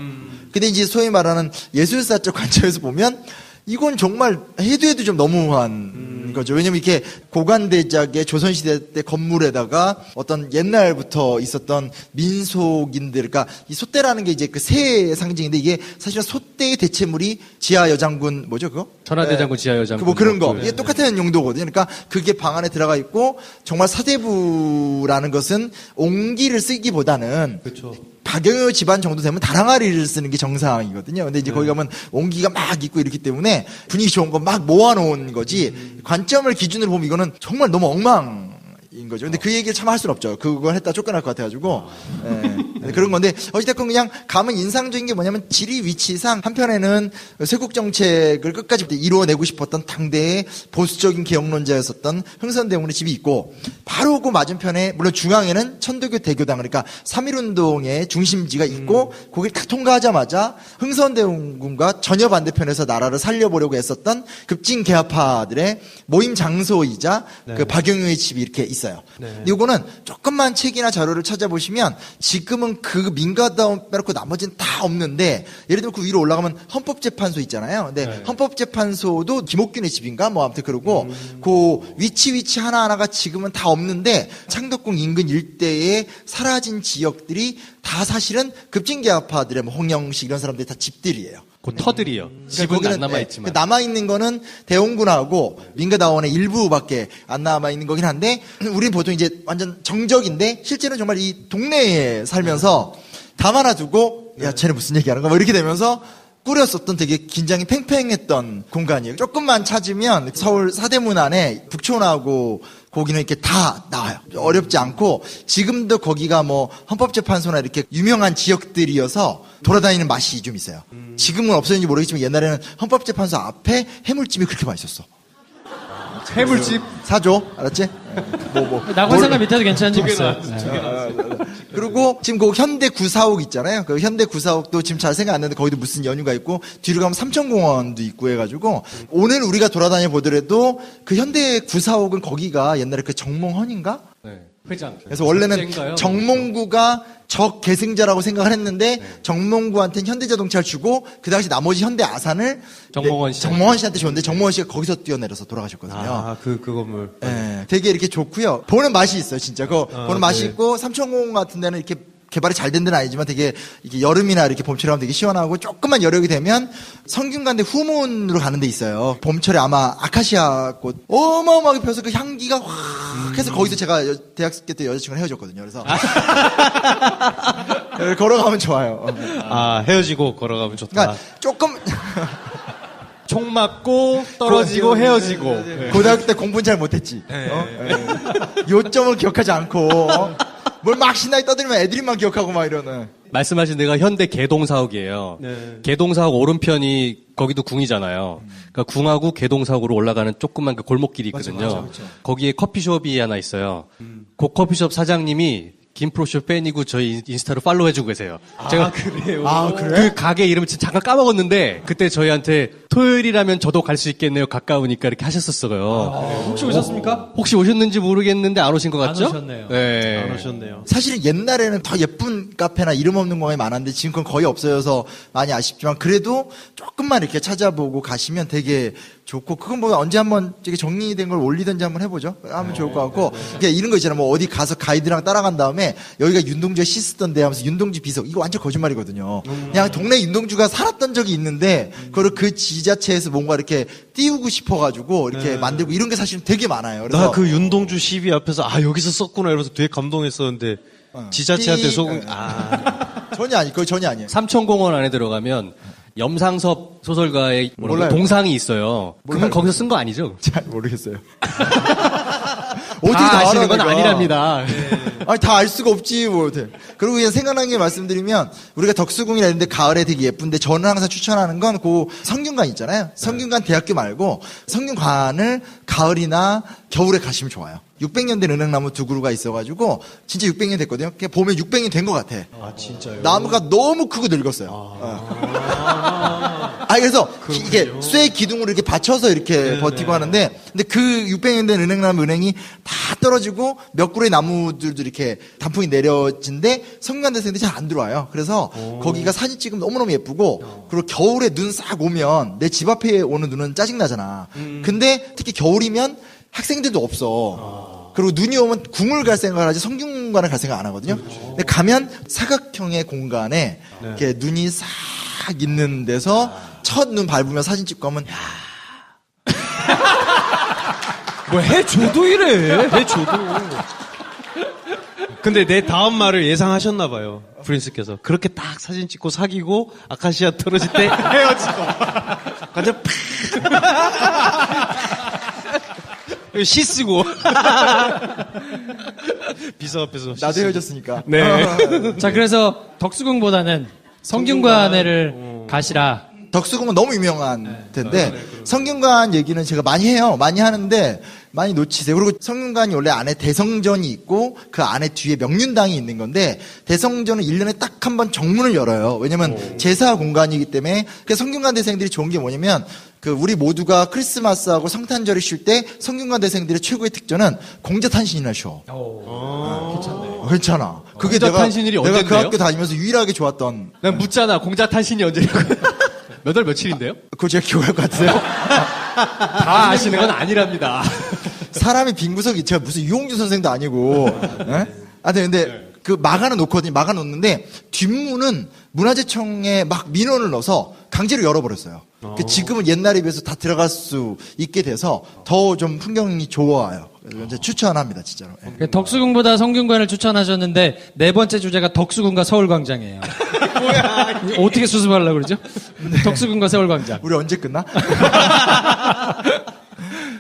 근데 이제 소위 말하는 예술사적 관점에서 보면 이건 정말 해도 좀 너무한 거죠. 왜냐면 이렇게 고관대작의 조선시대 때 건물에다가 어떤 옛날부터 있었던 민속인들, 그러니까 이 솥대라는 게 이제 그 새의 상징인데 이게 사실은 솥대의 대체물이 지하여장군, 뭐죠 그거? 천하대장군 지하여장군. 뭐 그런 거. 이게 똑같은 용도거든요. 그러니까 그게 방 안에 들어가 있고 정말 사대부라는 것은 옹기를 쓰기보다는 그렇죠. 박영효 집안 정도 되면 다랑아리를 쓰는 게 정상이거든요. 근데 이제 거기 가면 옹기가 막 있고 이렇기 때문에 분위기 좋은 거 막 모아놓은 거지. 관점을 기준으로 보면 이거는 정말 너무 엉망인 거죠. 근데 그 얘기를 참 할 수는 없죠. 그걸 했다 쫓겨날 것 같아가지고. 예. 그런 건데 어찌됐건 그냥 가면 인상적인 게 뭐냐면 지리 위치상 한편에는 쇄국정책을 끝까지 이루어내고 싶었던 당대의 보수적인 개혁론자였었던 흥선대원의 집이 있고 바로 그 맞은편에 물론 중앙에는 천도교 대교당 그러니까 3.1운동의 중심지가 있고 거기를 딱 통과하자마자 흥선대원군과 전혀 반대편에서 나라를 살려보려고 했었던 급진개화파들의 모임 장소이자 그 박영효의 집이 이렇게 있어요. 근데 이거는 조금만 책이나 자료를 찾아보시면 지금은 그 민가다원 빼놓고 나머지는 다 없는데 예를 들면 그 위로 올라가면 헌법재판소 있잖아요. 근데 헌법재판소도 김옥균의 집인가 뭐 아무튼 그러고 그 위치 하나하나가 지금은 다 없는데 창덕궁 인근 일대에 사라진 지역들이 다 사실은 급진개화파들의 뭐 홍영식 이런 사람들이 다 집들이에요. 그 터들이요. 집은 안 남아있지만. 남아있는 거는 대원군하고 민가다원의 일부밖에 안 남아있는 거긴 한데, 우린 보통 이제 완전 정적인데, 실제로는 정말 이 동네에 살면서 담아놔두고, 야, 쟤네 무슨 얘기 하는 거야? 뭐 이렇게 되면서 꾸렸었던 되게 긴장이 팽팽했던 공간이에요. 조금만 찾으면 서울 사대문 안에 북촌하고 거기는 이렇게 다 나와요. 어렵지 않고 지금도 거기가 뭐 헌법재판소나 이렇게 유명한 지역들이어서 돌아다니는 맛이 좀 있어요. 지금은 없어졌는지 모르겠지만 옛날에는 헌법재판소 앞에 해물집이 그렇게 맛있었어. 해물집? 사줘. 알았지? 낙원상가 밑에도 괜찮은 집 있어요. 그리고 지금 그 현대 구사옥 있잖아요. 그 현대 구사옥도 지금 잘 생각 안 나는데 거기도 무슨 연유가 있고 뒤로 가면 삼천공원도 있고 해가지고 오늘 우리가 돌아다녀 보더라도 그 현대 구사옥은 거기가 옛날에 그 정몽헌인가? 네. 회장. 그래서 원래는 숙제인가요? 정몽구가 적 계승자라고 생각을 했는데 정몽구한테는 현대자동차를 주고 그 당시 나머지 현대 아산을 정몽헌 씨. 정몽헌 씨한테 줬는데 정몽헌 씨가 거기서 뛰어내려서 돌아가셨거든요. 아, 그 건물. 예, 되게 이렇게 좋고요. 보는 맛이 있어요, 진짜. 보는 맛이 네. 있고 삼천공원 같은 데는 이렇게 개발이 잘 된 데는 아니지만 되게 이게 여름이나 이렇게 봄철에 하면 되게 시원하고 조금만 여력이 되면 성균관대 후문으로 가는 데 있어요. 봄철에 아마 아카시아 꽃 어마어마하게 펴서 그 향기가 확 해서 거기서 제가 대학교 때 여자친구랑 헤어졌거든요. 그래서 걸어가면 좋아요. 아, 헤어지고 걸어가면 좋다. 그러니까 조금 총 맞고 떨어지고 헤어지고. 고등학교 때 공부는 잘 못했지. 요점을 기억하지 않고 뭘 막 신나게 떠들면 애들만 기억하고 막 이러는. 말씀하신 데가 현대 개동사옥이에요. 네. 개동사옥 오른편이 거기도 궁이잖아요. 그러니까 궁하고 개동사옥으로 올라가는 조그만 그 골목길이 있거든요. 거기에 커피숍이 하나 있어요. 그 커피숍 사장님이 김프로쇼 팬이고 저희 인스타로 팔로우 해주고 계세요. 제가 그래요? 아, 그래? 그 가게 이름을 잠깐 까먹었는데 그때 저희한테 토요일이라면 저도 갈 수 있겠네요. 가까우니까 이렇게 하셨었어요. 혹시 오셨습니까? 혹시 오셨는지 모르겠는데 안 오신 것 같죠? 안 오셨네요. 네. 안 오셨네요. 사실은 옛날에는 더 예쁜 카페나 이름 없는 공간이 많았는데 지금 그건 거의 없어져서 많이 아쉽지만 그래도 조금만 이렇게 찾아보고 가시면 되게 좋고 그건 뭐 언제 한번 되게 정리된 걸 올리든지 한번 해보죠. 하면 좋을 것 같고 그러니까 이런 거 있잖아요. 뭐 어디 가서 가이드랑 따라간 다음에 여기가 윤동주가 씻었던데 하면서 윤동주 비석 이거 완전 거짓말이거든요. 그냥 동네 윤동주가 살았던 적이 있는데 그거를 그 지자체에서 뭔가 이렇게 띄우고 싶어가지고 이렇게 만들고 이런 게 사실 되게 많아요. 그래서 나 그 윤동주 시비 앞에서 아 여기서 썼구나 이러면서 되게 감동했었는데 지자체한테 속은 전혀 아니, 그거 전혀 아니에요. 삼천공원 안에 들어가면 염상섭 소설가의 몰라요. 동상이 있어요. 그건 거기서 쓴 거 아니죠? 잘 모르겠어요. 어떻게 다 아시는 알아, 건 내가. 아니랍니다. 아니, 다 알 수가 없지, 뭐. 그리고 그냥 생각난 게 말씀드리면, 우리가 덕수궁이라 했는데 가을에 되게 예쁜데, 저는 항상 추천하는 건 그 성균관 있잖아요. 성균관 대학교 말고, 성균관을 가을이나 겨울에 가시면 좋아요. 600년 된 은행나무 두 그루가 있어가지고, 진짜 600년 됐거든요. 그냥 보면 600년 된 것 같아. 아 진짜요? 나무가 너무 크고 늙었어요. 그래서 이게 쇠 기둥으로 이렇게 받쳐서 이렇게 버티고 하는데, 근데 그 600년 된 은행나무 은행이 다 떨어지고 몇 그루의 나무들도 이렇게 단풍이 내려진데 성균관대생들이 잘 안 들어와요. 그래서 거기가 사진 찍으면 너무너무 예쁘고, 그리고 겨울에 눈 싹 오면 내 집 앞에 오는 눈은 짜증나잖아. 근데 특히 겨울이면 학생들도 없어. 그리고 눈이 오면 궁을 갈 생각을 하지 성균관을 갈 생각 안 하거든요. 근데 가면 사각형의 공간에 이렇게 눈이 싹 있는 데서 첫 눈 밟으면 사진 찍고 하면 뭐 해줘도 이래. 해줘도. 근데 내 다음 말을 예상하셨나 봐요. 프린스께서. 그렇게 딱 사진 찍고 사귀고 아카시아 떨어질 때 헤어지고. 완전 팍. 시 쓰고. 비서 앞에서. 시 나도 쓰고. 헤어졌으니까. 네. 자, 그래서 덕수궁보다는 성균관에를 가시라. 덕수궁은 너무 유명한 텐데 성균관 얘기는 제가 많이 해요. 많이 하는데 많이 놓치세요. 그리고 성균관이 원래 안에 대성전이 있고 그 안에 뒤에 명륜당이 있는 건데 대성전은 1년에 딱 한 번 정문을 열어요. 왜냐면 제사 공간이기 때문에. 그래서 성균관 대생들이 좋은 게 뭐냐면 그 우리 모두가 크리스마스하고 성탄절을 쉴 때 성균관 대생들의 최고의 특전은 공자탄신이나 쉬어. 괜찮아. 그게 공자탄신일이 내가 그 언젠데요? 학교 다니면서 유일하게 좋았던. 난 묻잖아. 공자탄신이 언제냐고. 몇 월 며칠인데요? 그거 제가 기억할 것 같으세요? 다 아시는 건 아니랍니다. 사람이 빈 구석이 제가 무슨 유홍준 선생도 아니고. 근데 그 막아는 놓거든요. 막아 놓는데 뒷문은 문화재청에 막 민원을 넣어서 강제로 열어버렸어요. 지금은 옛날에 비해서 다 들어갈 수 있게 돼서 더 좀 풍경이 좋아요. 그래서 이제 추천합니다, 진짜로. 예. 덕수궁보다 성균관을 추천하셨는데 네 번째 주제가 덕수궁과 서울광장이에요. 뭐야? 어떻게 수습하려고 그러죠? 덕수궁과 서울광장. 우리 언제 끝나?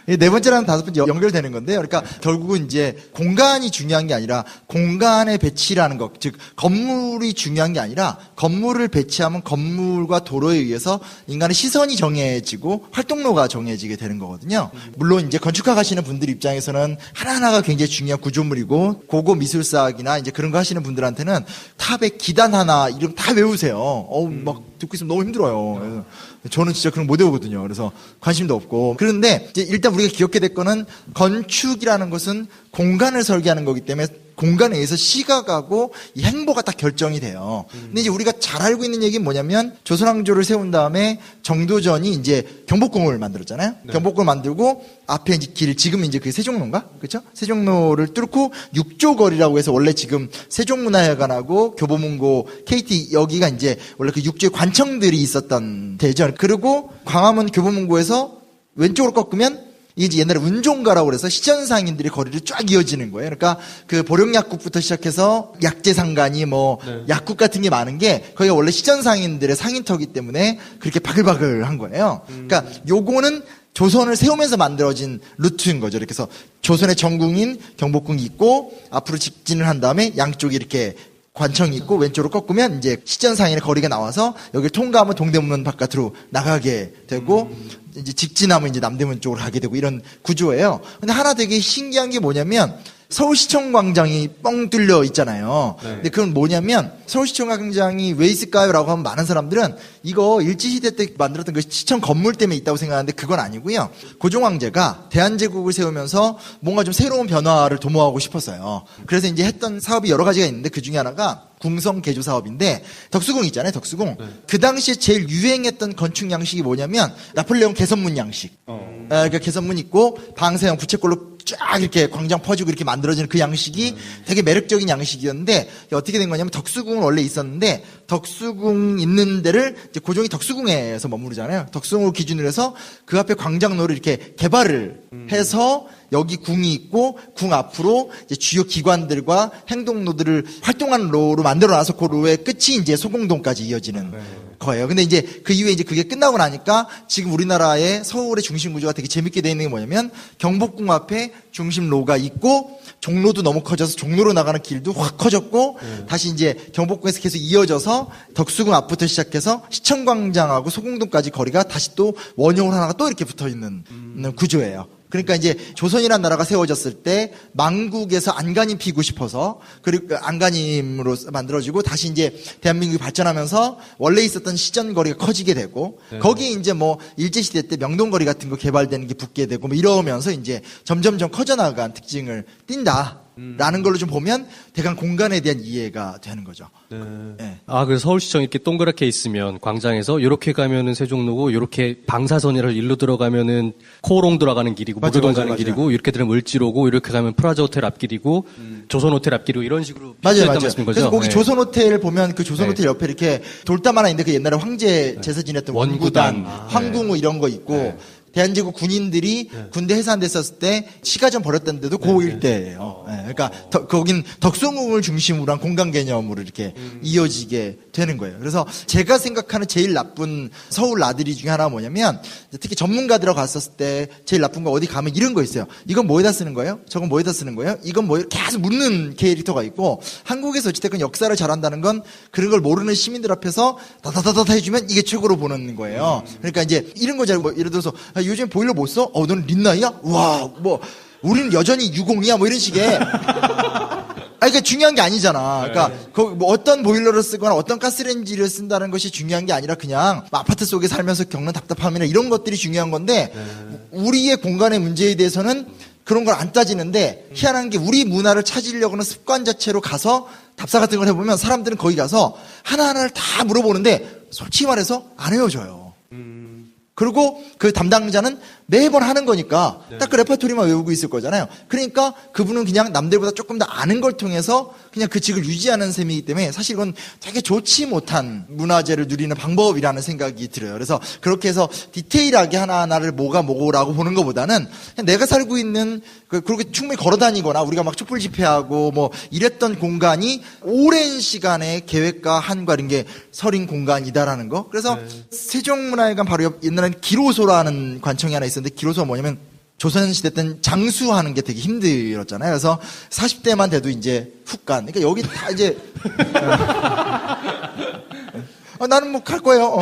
네 번째랑 다섯 번째 연결되는 건데요. 그러니까 결국은 이제 공간이 중요한 게 아니라 공간의 배치라는 것, 즉 건물이 중요한 게 아니라 건물을 배치하면 건물과 도로에 의해서 인간의 시선이 정해지고 활동로가 정해지게 되는 거거든요. 물론 이제 건축학 하시는 분들 입장에서는 하나하나가 굉장히 중요한 구조물이고 고고 미술사학이나 이제 그런 거 하시는 분들한테는 탑의 기단 하나 이름 다 외우세요. 막 듣고 있으면 너무 힘들어요. 그래서 저는 진짜 그런 거 못 외우거든요. 그래서 관심도 없고. 그런데 이제 일단 우리가 기억해야 될 거는 건축이라는 것은 공간을 설계하는 거기 때문에 공간에 의해서 시각하고 이 행보가 딱 결정이 돼요. 근데 이제 우리가 잘 알고 있는 얘기는 뭐냐면 조선왕조를 세운 다음에 정도전이 이제 경복궁을 만들었잖아요. 네. 경복궁을 만들고 앞에 이제 길, 지금 이제 그 세종로인가? 그렇죠? 세종로를 뚫고 육조거리라고 해서 원래 지금 세종문화회관하고 교보문고 KT 여기가 이제 원래 그 육조의 관청들이 있었던 데죠. 그리고 광화문 교보문고에서 왼쪽으로 꺾으면 이게 옛날에 운종가라고 그래서 시전상인들이 거리를 쫙 이어지는 거예요. 그러니까 그 보령약국부터 시작해서 약재상간이 뭐 약국 같은 게 많은 게 거기가 원래 시전상인들의 상인터기 때문에 그렇게 바글바글한 거예요. 그러니까 요거는 조선을 세우면서 만들어진 루트인 거죠. 이렇게 해서 조선의 정궁인 경복궁이 있고 앞으로 직진을 한 다음에 양쪽이 이렇게 관청이 있고 왼쪽으로 꺾으면 이제 시전상인의 거리가 나와서 여기를 통과하면 동대문 바깥으로 나가게 되고 이제 직진하면 이제 남대문 쪽으로 가게 되고 이런 구조예요. 근데 하나 되게 신기한 게 뭐냐면 서울시청 광장이 뻥 뚫려 있잖아요. 네. 근데 그건 뭐냐면 서울시청 광장이 왜 있을까요? 라고 하면 많은 사람들은 이거 일제시대 때 만들었던 그 시청 건물 때문에 있다고 생각하는데 그건 아니고요. 고종황제가 대한제국을 세우면서 뭔가 좀 새로운 변화를 도모하고 싶었어요. 그래서 이제 했던 사업이 여러 가지가 있는데 그 중에 하나가 궁성 개조 사업인데 덕수궁 있잖아요. 덕수궁. 네. 그 당시에 제일 유행했던 건축 양식이 뭐냐면 나폴레옹 개선문 양식. 그러니까 개선문 있고 방세형 부채꼴로 쫙 이렇게 광장 퍼지고 이렇게 만들어지는 그 양식이 되게 매력적인 양식이었는데 어떻게 된 거냐면 덕수궁은 원래 있었는데 덕수궁 있는 데를 이제 고종이 덕수궁에서 머무르잖아요. 덕수궁을 기준으로 해서 그 앞에 광장로를 이렇게 개발을 해서 여기 궁이 있고 궁 앞으로 이제 주요 기관들과 행동로들을 활동하는 로로 만들어놔서 그 로의 끝이 이제 소공동까지 이어지는 거예요. 근데 이제 그 이후에 이제 그게 끝나고 나니까 지금 우리나라의 서울의 중심 구조가 되게 재밌게 되어 있는 게 뭐냐면 경복궁 앞에 중심로가 있고 종로도 너무 커져서 종로로 나가는 길도 확 커졌고 다시 이제 경복궁에서 계속 이어져서 덕수궁 앞부터 시작해서 시청광장하고 소공동까지 거리가 다시 또 원형으로 하나가 또 이렇게 붙어 있는 구조예요. 그러니까 이제 조선이라는 나라가 세워졌을 때 망국에서 안간힘 피고 싶어서 그리고 안간힘으로 만들어지고 다시 이제 대한민국이 발전하면서 원래 있었던 시전거리가 커지게 되고 거기에 이제 뭐 일제시대 때 명동거리 같은 거 개발되는 게 붙게 되고 뭐 이러면서 이제 점점점 커져나간 특징을 띈다. 라는 걸로 좀 보면 대강 공간에 대한 이해가 되는 거죠. 네. 아, 그래서 서울시청 이렇게 동그랗게 있으면 광장에서 이렇게 가면은 세종로고 이렇게 방사선이라 일로 들어가면은 코오롱 들어가는 길이고 무교동 가는 길이고 이렇게 들으면 을지로고 이렇게 가면 프라자 호텔 앞길이고 조선 호텔 앞길이고 이런 식으로 맞아요. 말씀인 거죠? 그래서 거기 조선 호텔을 보면 그 조선 호텔 옆에 이렇게 돌담 하나 있는데 그 옛날에 황제 제사 지냈던 원구단, 황궁우 이런 거 있고 대한제국 군인들이 군대 해산됐었을 때 시가전 벌였던 데도 그 일대예요. 그러니까 거긴 덕수궁을 중심으로 한 공간 개념으로 이렇게 이어지게 되는 거예요. 그래서 제가 생각하는 제일 나쁜 서울 나들이 중에 하나가 뭐냐면 특히 전문가들하고 갔었을 때 제일 나쁜 거 어디 가면 이런 거 있어요. 이건 뭐에다 쓰는 거예요? 저건 뭐에다 쓰는 거예요? 이건 뭐 계속 묻는 캐릭터가 있고 한국에서 어찌됐건 역사를 잘한다는 건 그런 걸 모르는 시민들 앞에서 다다다다 해주면 이게 최고로 보는 거예요. 그러니까 이제 이런 거잖아요. 뭐 예를 들어서 요즘 보일러 못 써? 너는 린나이야? 와, 뭐, 우리는 여전히 유공이야? 뭐 이런 식의. 그러니까 중요한 게 아니잖아. 그러니까 뭐 어떤 보일러를 쓰거나 어떤 가스레인지를 쓴다는 것이 중요한 게 아니라 그냥 아파트 속에 살면서 겪는 답답함이나 이런 것들이 중요한 건데 우리의 공간의 문제에 대해서는 그런 걸 안 따지는데 희한한 게 우리 문화를 찾으려고 하는 습관 자체로 가서 답사 같은 걸 해보면 사람들은 거기 가서 하나하나를 다 물어보는데 솔직히 말해서 안 외워져요. 그리고 그 담당자는 매번 하는 거니까 딱 그 레퍼토리만 외우고 있을 거잖아요. 그러니까 그분은 그냥 남들보다 조금 더 아는 걸 통해서 그냥 그 직을 유지하는 셈이기 때문에 사실 이건 되게 좋지 못한 문화재를 누리는 방법이라는 생각이 들어요. 그래서 그렇게 해서 디테일하게 하나하나를 뭐가 뭐고라고 보는 것보다는 그냥 내가 살고 있는 그렇게 충분히 걸어 다니거나 우리가 막 촛불 집회하고 뭐 이랬던 공간이 오랜 시간의 계획과 한과인 게 서린 공간이다라는 거. 그래서 세종문화회관 바로 옆 옛날에는 기로소라는 관청이 하나 있었는데 기로소가 뭐냐면 조선시대 때는 장수하는 게 되게 힘들었잖아요. 그래서 40대만 돼도 이제 훅 간. 그러니까 여기 다 이제 나는 뭐 갈 거예요.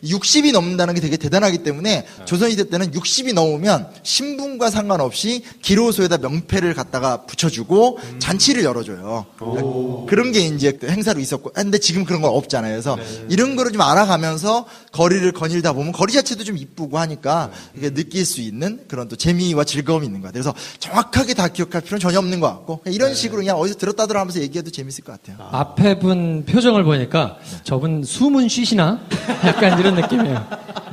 60이 넘는다는 게 되게 대단하기 때문에 조선시대 때는 60이 넘으면 신분과 상관없이 기로소에다 명패를 갖다가 붙여주고 잔치를 열어줘요. 그런 게 이제 행사로 있었고, 근데 지금 그런 건 없잖아요. 그래서 이런 거를 좀 알아가면서 거리를 거닐다 보면 거리 자체도 좀 이쁘고 하니까 이게 느낄 수 있는 그런 또 재미와 즐거움이 있는 것 같아요. 그래서 정확하게 다 기억할 필요는 전혀 없는 것 같고 이런 식으로 그냥 어디서 들었다더라 하면서 얘기해도 재밌을 것 같아요. 앞에 분 표정을 보니까 저분 숨은 쉬시나? 약간 이런 느낌이에요.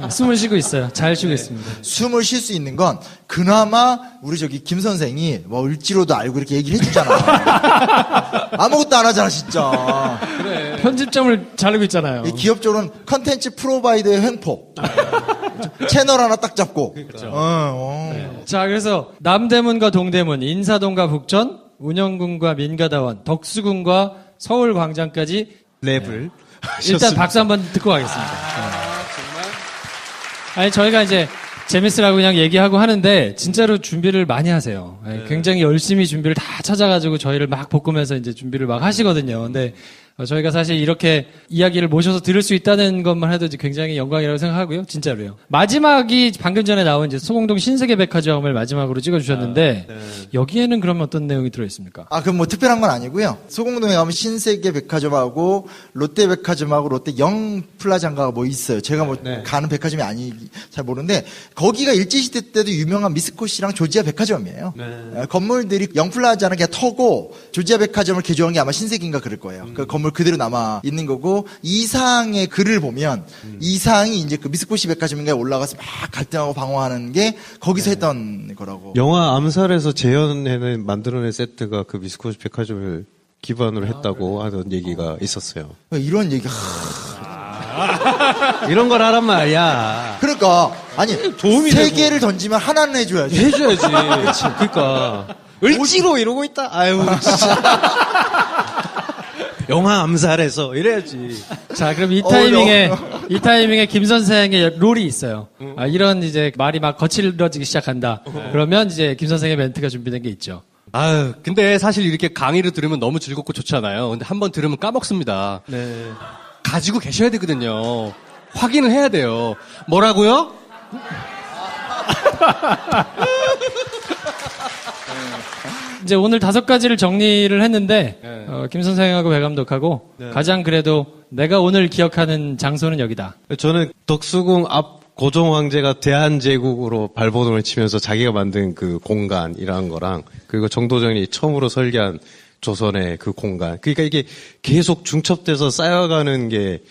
숨을 쉬고 있어요. 잘 쉬고 있습니다. 숨을 쉴 수 있는 건 그나마 우리 저기 김 선생이 뭐 을지로도 알고 이렇게 얘기를 해주잖아. 아무것도 안 하잖아 진짜. 그래. 편집점을 자르고 있잖아요. 이 기업적으로는 컨텐츠 프로바이더의 횡포. 채널 하나 딱 잡고. 그렇죠. 네. 자, 그래서 남대문과 동대문, 인사동과 북전, 운영군과 민가다원, 덕수궁과 서울광장까지 랩을. 일단 박수 한번 듣고 가겠습니다. 정말. 아니, 저희가 이제 재밌으라고 그냥 얘기하고 하는데, 진짜로 준비를 많이 하세요. 굉장히 열심히 준비를 다 찾아가지고 저희를 막 볶으면서 이제 준비를 막 하시거든요. 근데 저희가 사실 이렇게 이야기를 모셔서 들을 수 있다는 것만 해도 이제 굉장히 영광이라고 생각하고요. 진짜로요. 마지막이 방금 전에 나온 이제 소공동 신세계백화점을 마지막으로 찍어주셨는데, 여기에는 그러면 어떤 내용이 들어있습니까? 그럼 뭐 특별한 건 아니고요. 소공동에 가면 신세계백화점하고 롯데백화점하고 롯데 영플라자인가 뭐 있어요. 제가 뭐 가는 백화점이 잘 모르는데 거기가 일제시대 때도 유명한 미스코시랑 조지아 백화점이에요. 건물들이 영플라자는 그냥 터고 조지아 백화점을 개조한 게 아마 신세계인가 그럴 거예요. 그 건물 그대로 남아 있는 거고 이상의 글을 보면 이상이 이제 그 미스코시 백화점인가에 올라가서 막 갈등하고 방어하는 게 거기서 했던 거라고. 영화 암살에서 재현해낸 만들어낸 세트가 그 미스코시 백화점을 기반으로 했다고 하던 얘기가 있었어요. 이런 얘기. 이런 걸 하란 말이야. 그러니까 아니 도움이 세 되고. 개를 던지면 하나는 해줘야지. 해줘야지. 그치. 그러니까. 을지로 이러고 있다. 아유, 진짜. 영화 암살에서 이래야지. 자, 그럼 이 타이밍에 김 선생의 롤이 있어요. 이런 이제 말이 막 거칠어지기 시작한다. 그러면 이제 김 선생의 멘트가 준비된 게 있죠. 아유, 근데 사실 이렇게 강의를 들으면 너무 즐겁고 좋잖아요. 근데 한번 들으면 까먹습니다. 네. 가지고 계셔야 되거든요. 확인을 해야 돼요. 뭐라고요? 이제 오늘 5가지를 정리를 했는데 김 선생하고 배 감독하고 가장 그래도 내가 오늘 기억하는 장소는 여기다. 저는 덕수궁 앞 고종 황제가 대한제국으로 발버둥을 치면서 자기가 만든 그 공간이라는 거랑 그리고 정도전이 처음으로 설계한 조선의 그 공간. 그러니까 이게 계속 중첩돼서 쌓여가는 게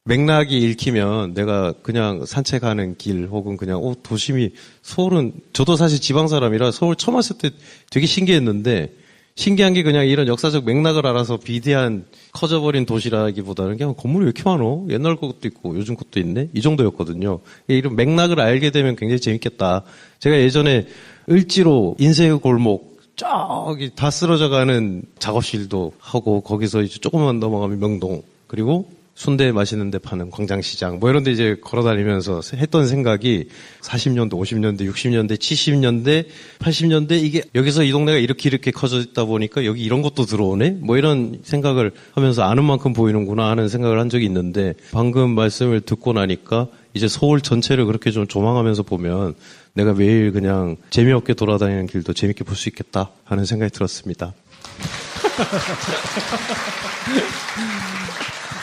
맥락이 읽히면 내가 그냥 산책하는 길 혹은 그냥 도심이 서울은 저도 사실 지방 사람이라 서울 처음 왔을 때 되게 신기했는데 신기한 게 그냥 이런 역사적 맥락을 알아서 비대한 커져버린 도시라기보다는 그냥 건물이 왜 이렇게 많어? 옛날 것도 있고 요즘 것도 있네? 이 정도였거든요. 이런 맥락을 알게 되면 굉장히 재밌겠다. 제가 예전에 을지로 인쇄 골목 저기 다 쓰러져가는 작업실도 하고 거기서 이제 조금만 넘어가면 명동 그리고 순대 맛있는 데 파는 광장시장 뭐 이런 데 이제 걸어다니면서 했던 생각이 40년대, 50년대, 60년대, 70년대, 80년대 이게 여기서 이 동네가 이렇게 커졌다 보니까 여기 이런 것도 들어오네? 뭐 이런 생각을 하면서 아는 만큼 보이는구나 하는 생각을 한 적이 있는데 방금 말씀을 듣고 나니까 이제 서울 전체를 그렇게 좀 조망하면서 보면 내가 매일 그냥 재미없게 돌아다니는 길도 재밌게 볼 수 있겠다 하는 생각이 들었습니다.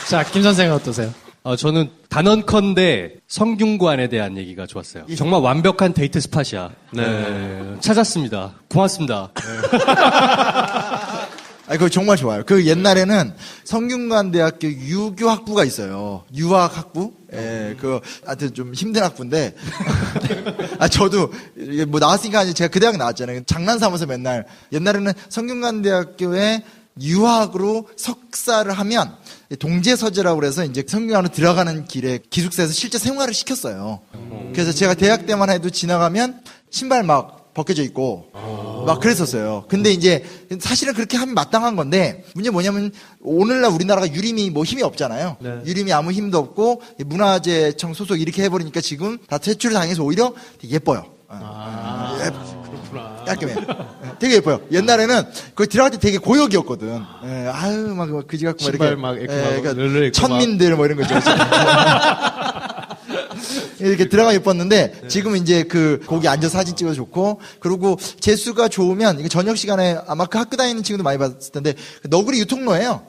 자, 김 선생은 어떠세요? 저는 단언컨대 성균관에 대한 얘기가 좋았어요. 정말 완벽한 데이트 스팟이야. 네. 찾았습니다. 고맙습니다. 그거 정말 좋아요. 그 옛날에는 성균관대학교 유교학부가 있어요. 유학학부? 예, 하여튼 좀 힘든 학부인데. 저도, 뭐 나왔으니까 제가 그 대학 나왔잖아요. 장난 삼아서 맨날. 옛날에는 성균관대학교에 유학으로 석사를 하면 동제서재라고 그래서 이제 성균관으로 들어가는 길에 기숙사에서 실제 생활을 시켰어요. 그래서 제가 대학 때만 해도 지나가면 신발 막 벗겨져 있고 막 그랬었어요. 근데 이제 사실은 그렇게 하면 마땅한 건데 문제 뭐냐면 오늘날 우리나라가 유림이 뭐 힘이 없잖아요. 유림이 아무 힘도 없고 문화재청 소속 이렇게 해버리니까 지금 다 퇴출을 당해서 오히려 되게 예뻐요. 그렇구나. 깔끔해. 되게 예뻐요. 옛날에는 거기 들어갈 때 되게 고역이었거든. 아유, 막 그지 같고 막 신발 이렇게. 막 이렇게 그러니까 널널 입고 천민들 뭐 이런 거죠. 이렇게 들어가 예뻤는데 지금은 이제 거기 앉아서 사진 찍어도 좋고 그리고 재수가 좋으면 이거 저녁 시간에 아마 그 학교 다니는 친구도 많이 봤을 텐데 너구리 유통로예요.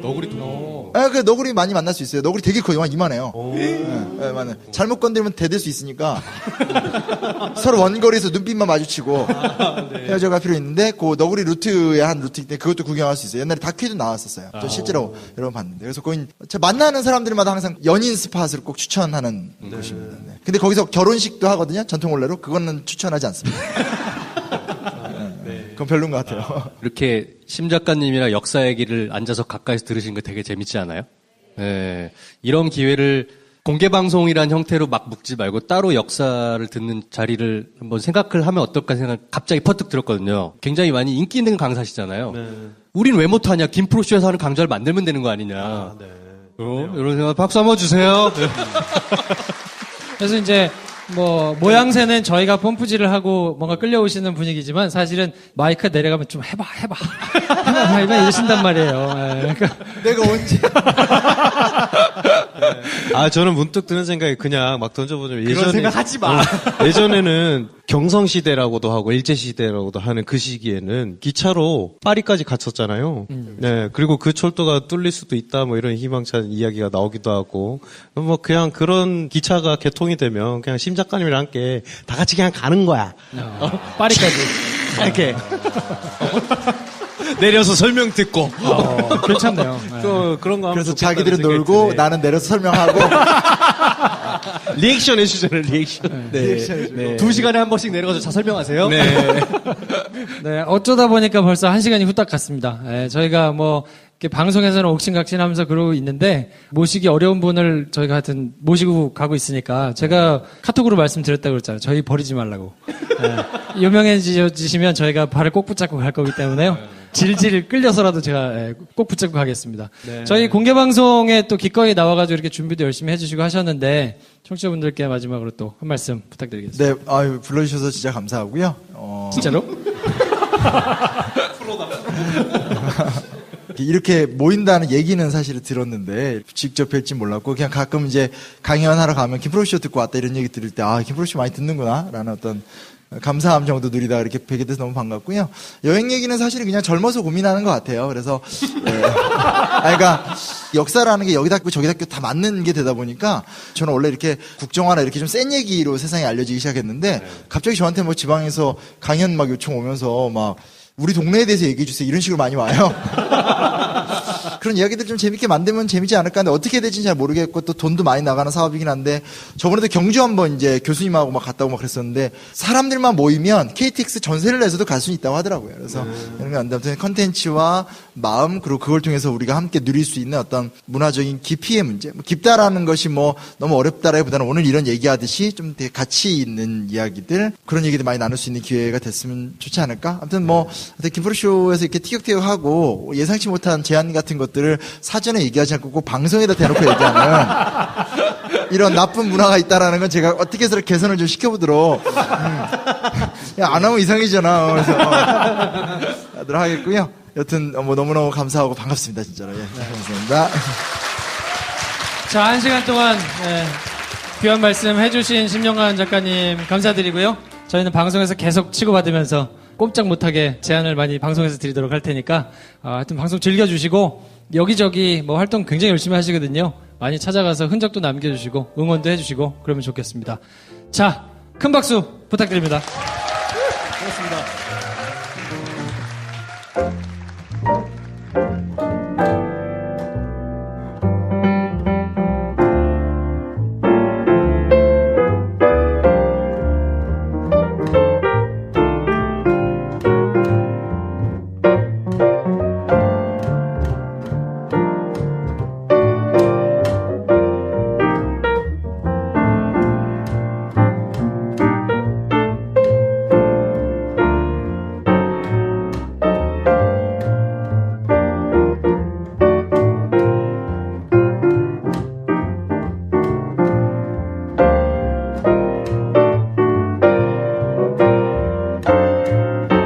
너구리 통. 그 너구리 많이 만날 수 있어요. 너구리 되게 커요. 이만해요. 맞아요. 잘못 건드리면 대들 수 있으니까 서로 원거리에서 눈빛만 마주치고 헤어져갈 필요 있는데 그 너구리 루트의 한 루트인데 그것도 구경할 수 있어요. 옛날에 다큐에도 나왔었어요. 저 실제로 여러 번 봤는데 그래서 거기 만나는 사람들마다 항상 연인 스팟을 꼭 추천하는 곳입니다. 네. 근데 거기서 결혼식도 하거든요. 전통 원래로 그거는 추천하지 않습니다. 그건 별로인 것 같아요. 이렇게 심 작가님이랑 역사 얘기를 앉아서 가까이서 들으신 거 되게 재밌지 않아요? 네. 이런 기회를 공개 방송이란 형태로 막 묵지 말고 따로 역사를 듣는 자리를 한번 생각을 하면 어떨까 생각 갑자기 퍼뜩 들었거든요. 굉장히 많이 인기 있는 강사시잖아요. 우린 왜 못하냐? 김프로쇼에서 하는 강좌를 만들면 되는 거 아니냐? 이런 생각 박수 한번 주세요. 그래서 이제 모양새는 저희가 펌프질을 하고 뭔가 끌려오시는 분위기지만 사실은 마이크 내려가면 좀 해봐 이러신단 말이에요. 그러니까 내가 언제 저는 문득 드는 생각이 그냥 막 던져보자면 그런 생각 하지 마. 예전에는 경성시대라고도 하고 일제시대라고도 하는 그 시기에는 기차로 파리까지 갔었잖아요. 네. 그리고 그 철도가 뚫릴 수도 있다 뭐 이런 희망찬 이야기가 나오기도 하고 뭐 그냥 그런 기차가 개통이 되면 그냥 심 작가님이랑 함께 다 같이 그냥 가는 거야. 파리까지. 이렇게. 내려서 설명 듣고. 괜찮네요. 또 그런 거 하면 그래서 좋겠다는 자기들은 생각이 놀고 드네. 나는 내려서 설명하고 리액션 해주잖아요, 리액션. 네. 2시간에 한 번씩 내려가서 자 설명하세요. 네, 어쩌다 보니까 벌써 1시간이 후딱 갔습니다. 저희가 이렇게 방송에서는 옥신각신 하면서 그러고 있는데, 모시기 어려운 분을 저희가 하여튼 모시고 가고 있으니까, 제가 카톡으로 말씀드렸다고 그랬잖아요. 저희 버리지 말라고. 유명해지시면 저희가 발을 꼭 붙잡고 갈 거기 때문에요. 질질 끌려서라도 제가 꼭 붙잡고 가겠습니다. 저희 공개방송에 또 기꺼이 나와가지고 이렇게 준비도 열심히 해주시고 하셨는데, 청취자분들께 마지막으로 또 한 말씀 부탁드리겠습니다. 네, 불러주셔서 진짜 감사하고요. 진짜로? 이렇게 모인다는 얘기는 사실 들었는데 직접 뵐진 몰랐고 그냥 가끔 이제 강연하러 가면 김프로쇼 듣고 왔다 이런 얘기 들을 때 김프로쇼 많이 듣는구나 라는 어떤 감사함 정도 누리다 이렇게 뵈게 돼서 너무 반갑고요. 여행 얘기는 사실 그냥 젊어서 고민하는 것 같아요. 그래서 그러니까 역사라는 게 여기다 있고 저기다 있고 다 맞는 게 되다 보니까 저는 원래 이렇게 국정화나 이렇게 좀 센 얘기로 세상에 알려지기 시작했는데 갑자기 저한테 지방에서 강연 막 요청 오면서 막 우리 동네에 대해서 얘기해 주세요. 이런 식으로 많이 와요. 그런 이야기들 좀 재밌게 만들면 재밌지 않을까 하는데 어떻게 될지는 잘 모르겠고 또 돈도 많이 나가는 사업이긴 한데 저번에도 경주 한번 이제 교수님하고 막 갔다 오고 막 그랬었는데 사람들만 모이면 KTX 전세를 내서도 갈 수 있다고 하더라고요. 그래서 이런 거 안 돼. 아무튼 컨텐츠와 마음 그리고 그걸 통해서 우리가 함께 누릴 수 있는 어떤 문화적인 깊이의 문제. 깊다라는 것이 너무 어렵다라기보다는 오늘 이런 얘기하듯이 좀 되게 가치 있는 이야기들 그런 얘기들 많이 나눌 수 있는 기회가 됐으면 좋지 않을까? 아무튼 김프로쇼에서 이렇게 티격태격하고 예상치 못한 제안 같은 것들을 사전에 얘기하지 않고 꼭 방송에다 대놓고 얘기하는 이런 나쁜 문화가 있다라는 건 제가 어떻게 해서 개선을 좀 시켜보도록 안 하면 이상해지잖아. 그래서 하도록 하겠고요. 여튼 너무너무 감사하고 반갑습니다. 진짜로. 감사합니다. 자, 1시간 동안 귀한 말씀 해주신 심영관 작가님 감사드리고요. 저희는 방송에서 계속 치고받으면서 꼼짝 못하게 제안을 많이 방송에서 드리도록 할 테니까 하여튼 방송 즐겨주시고 여기저기 활동 굉장히 열심히 하시거든요. 많이 찾아가서 흔적도 남겨주시고 응원도 해주시고 그러면 좋겠습니다. 자, 큰 박수 부탁드립니다. 고맙습니다. 네.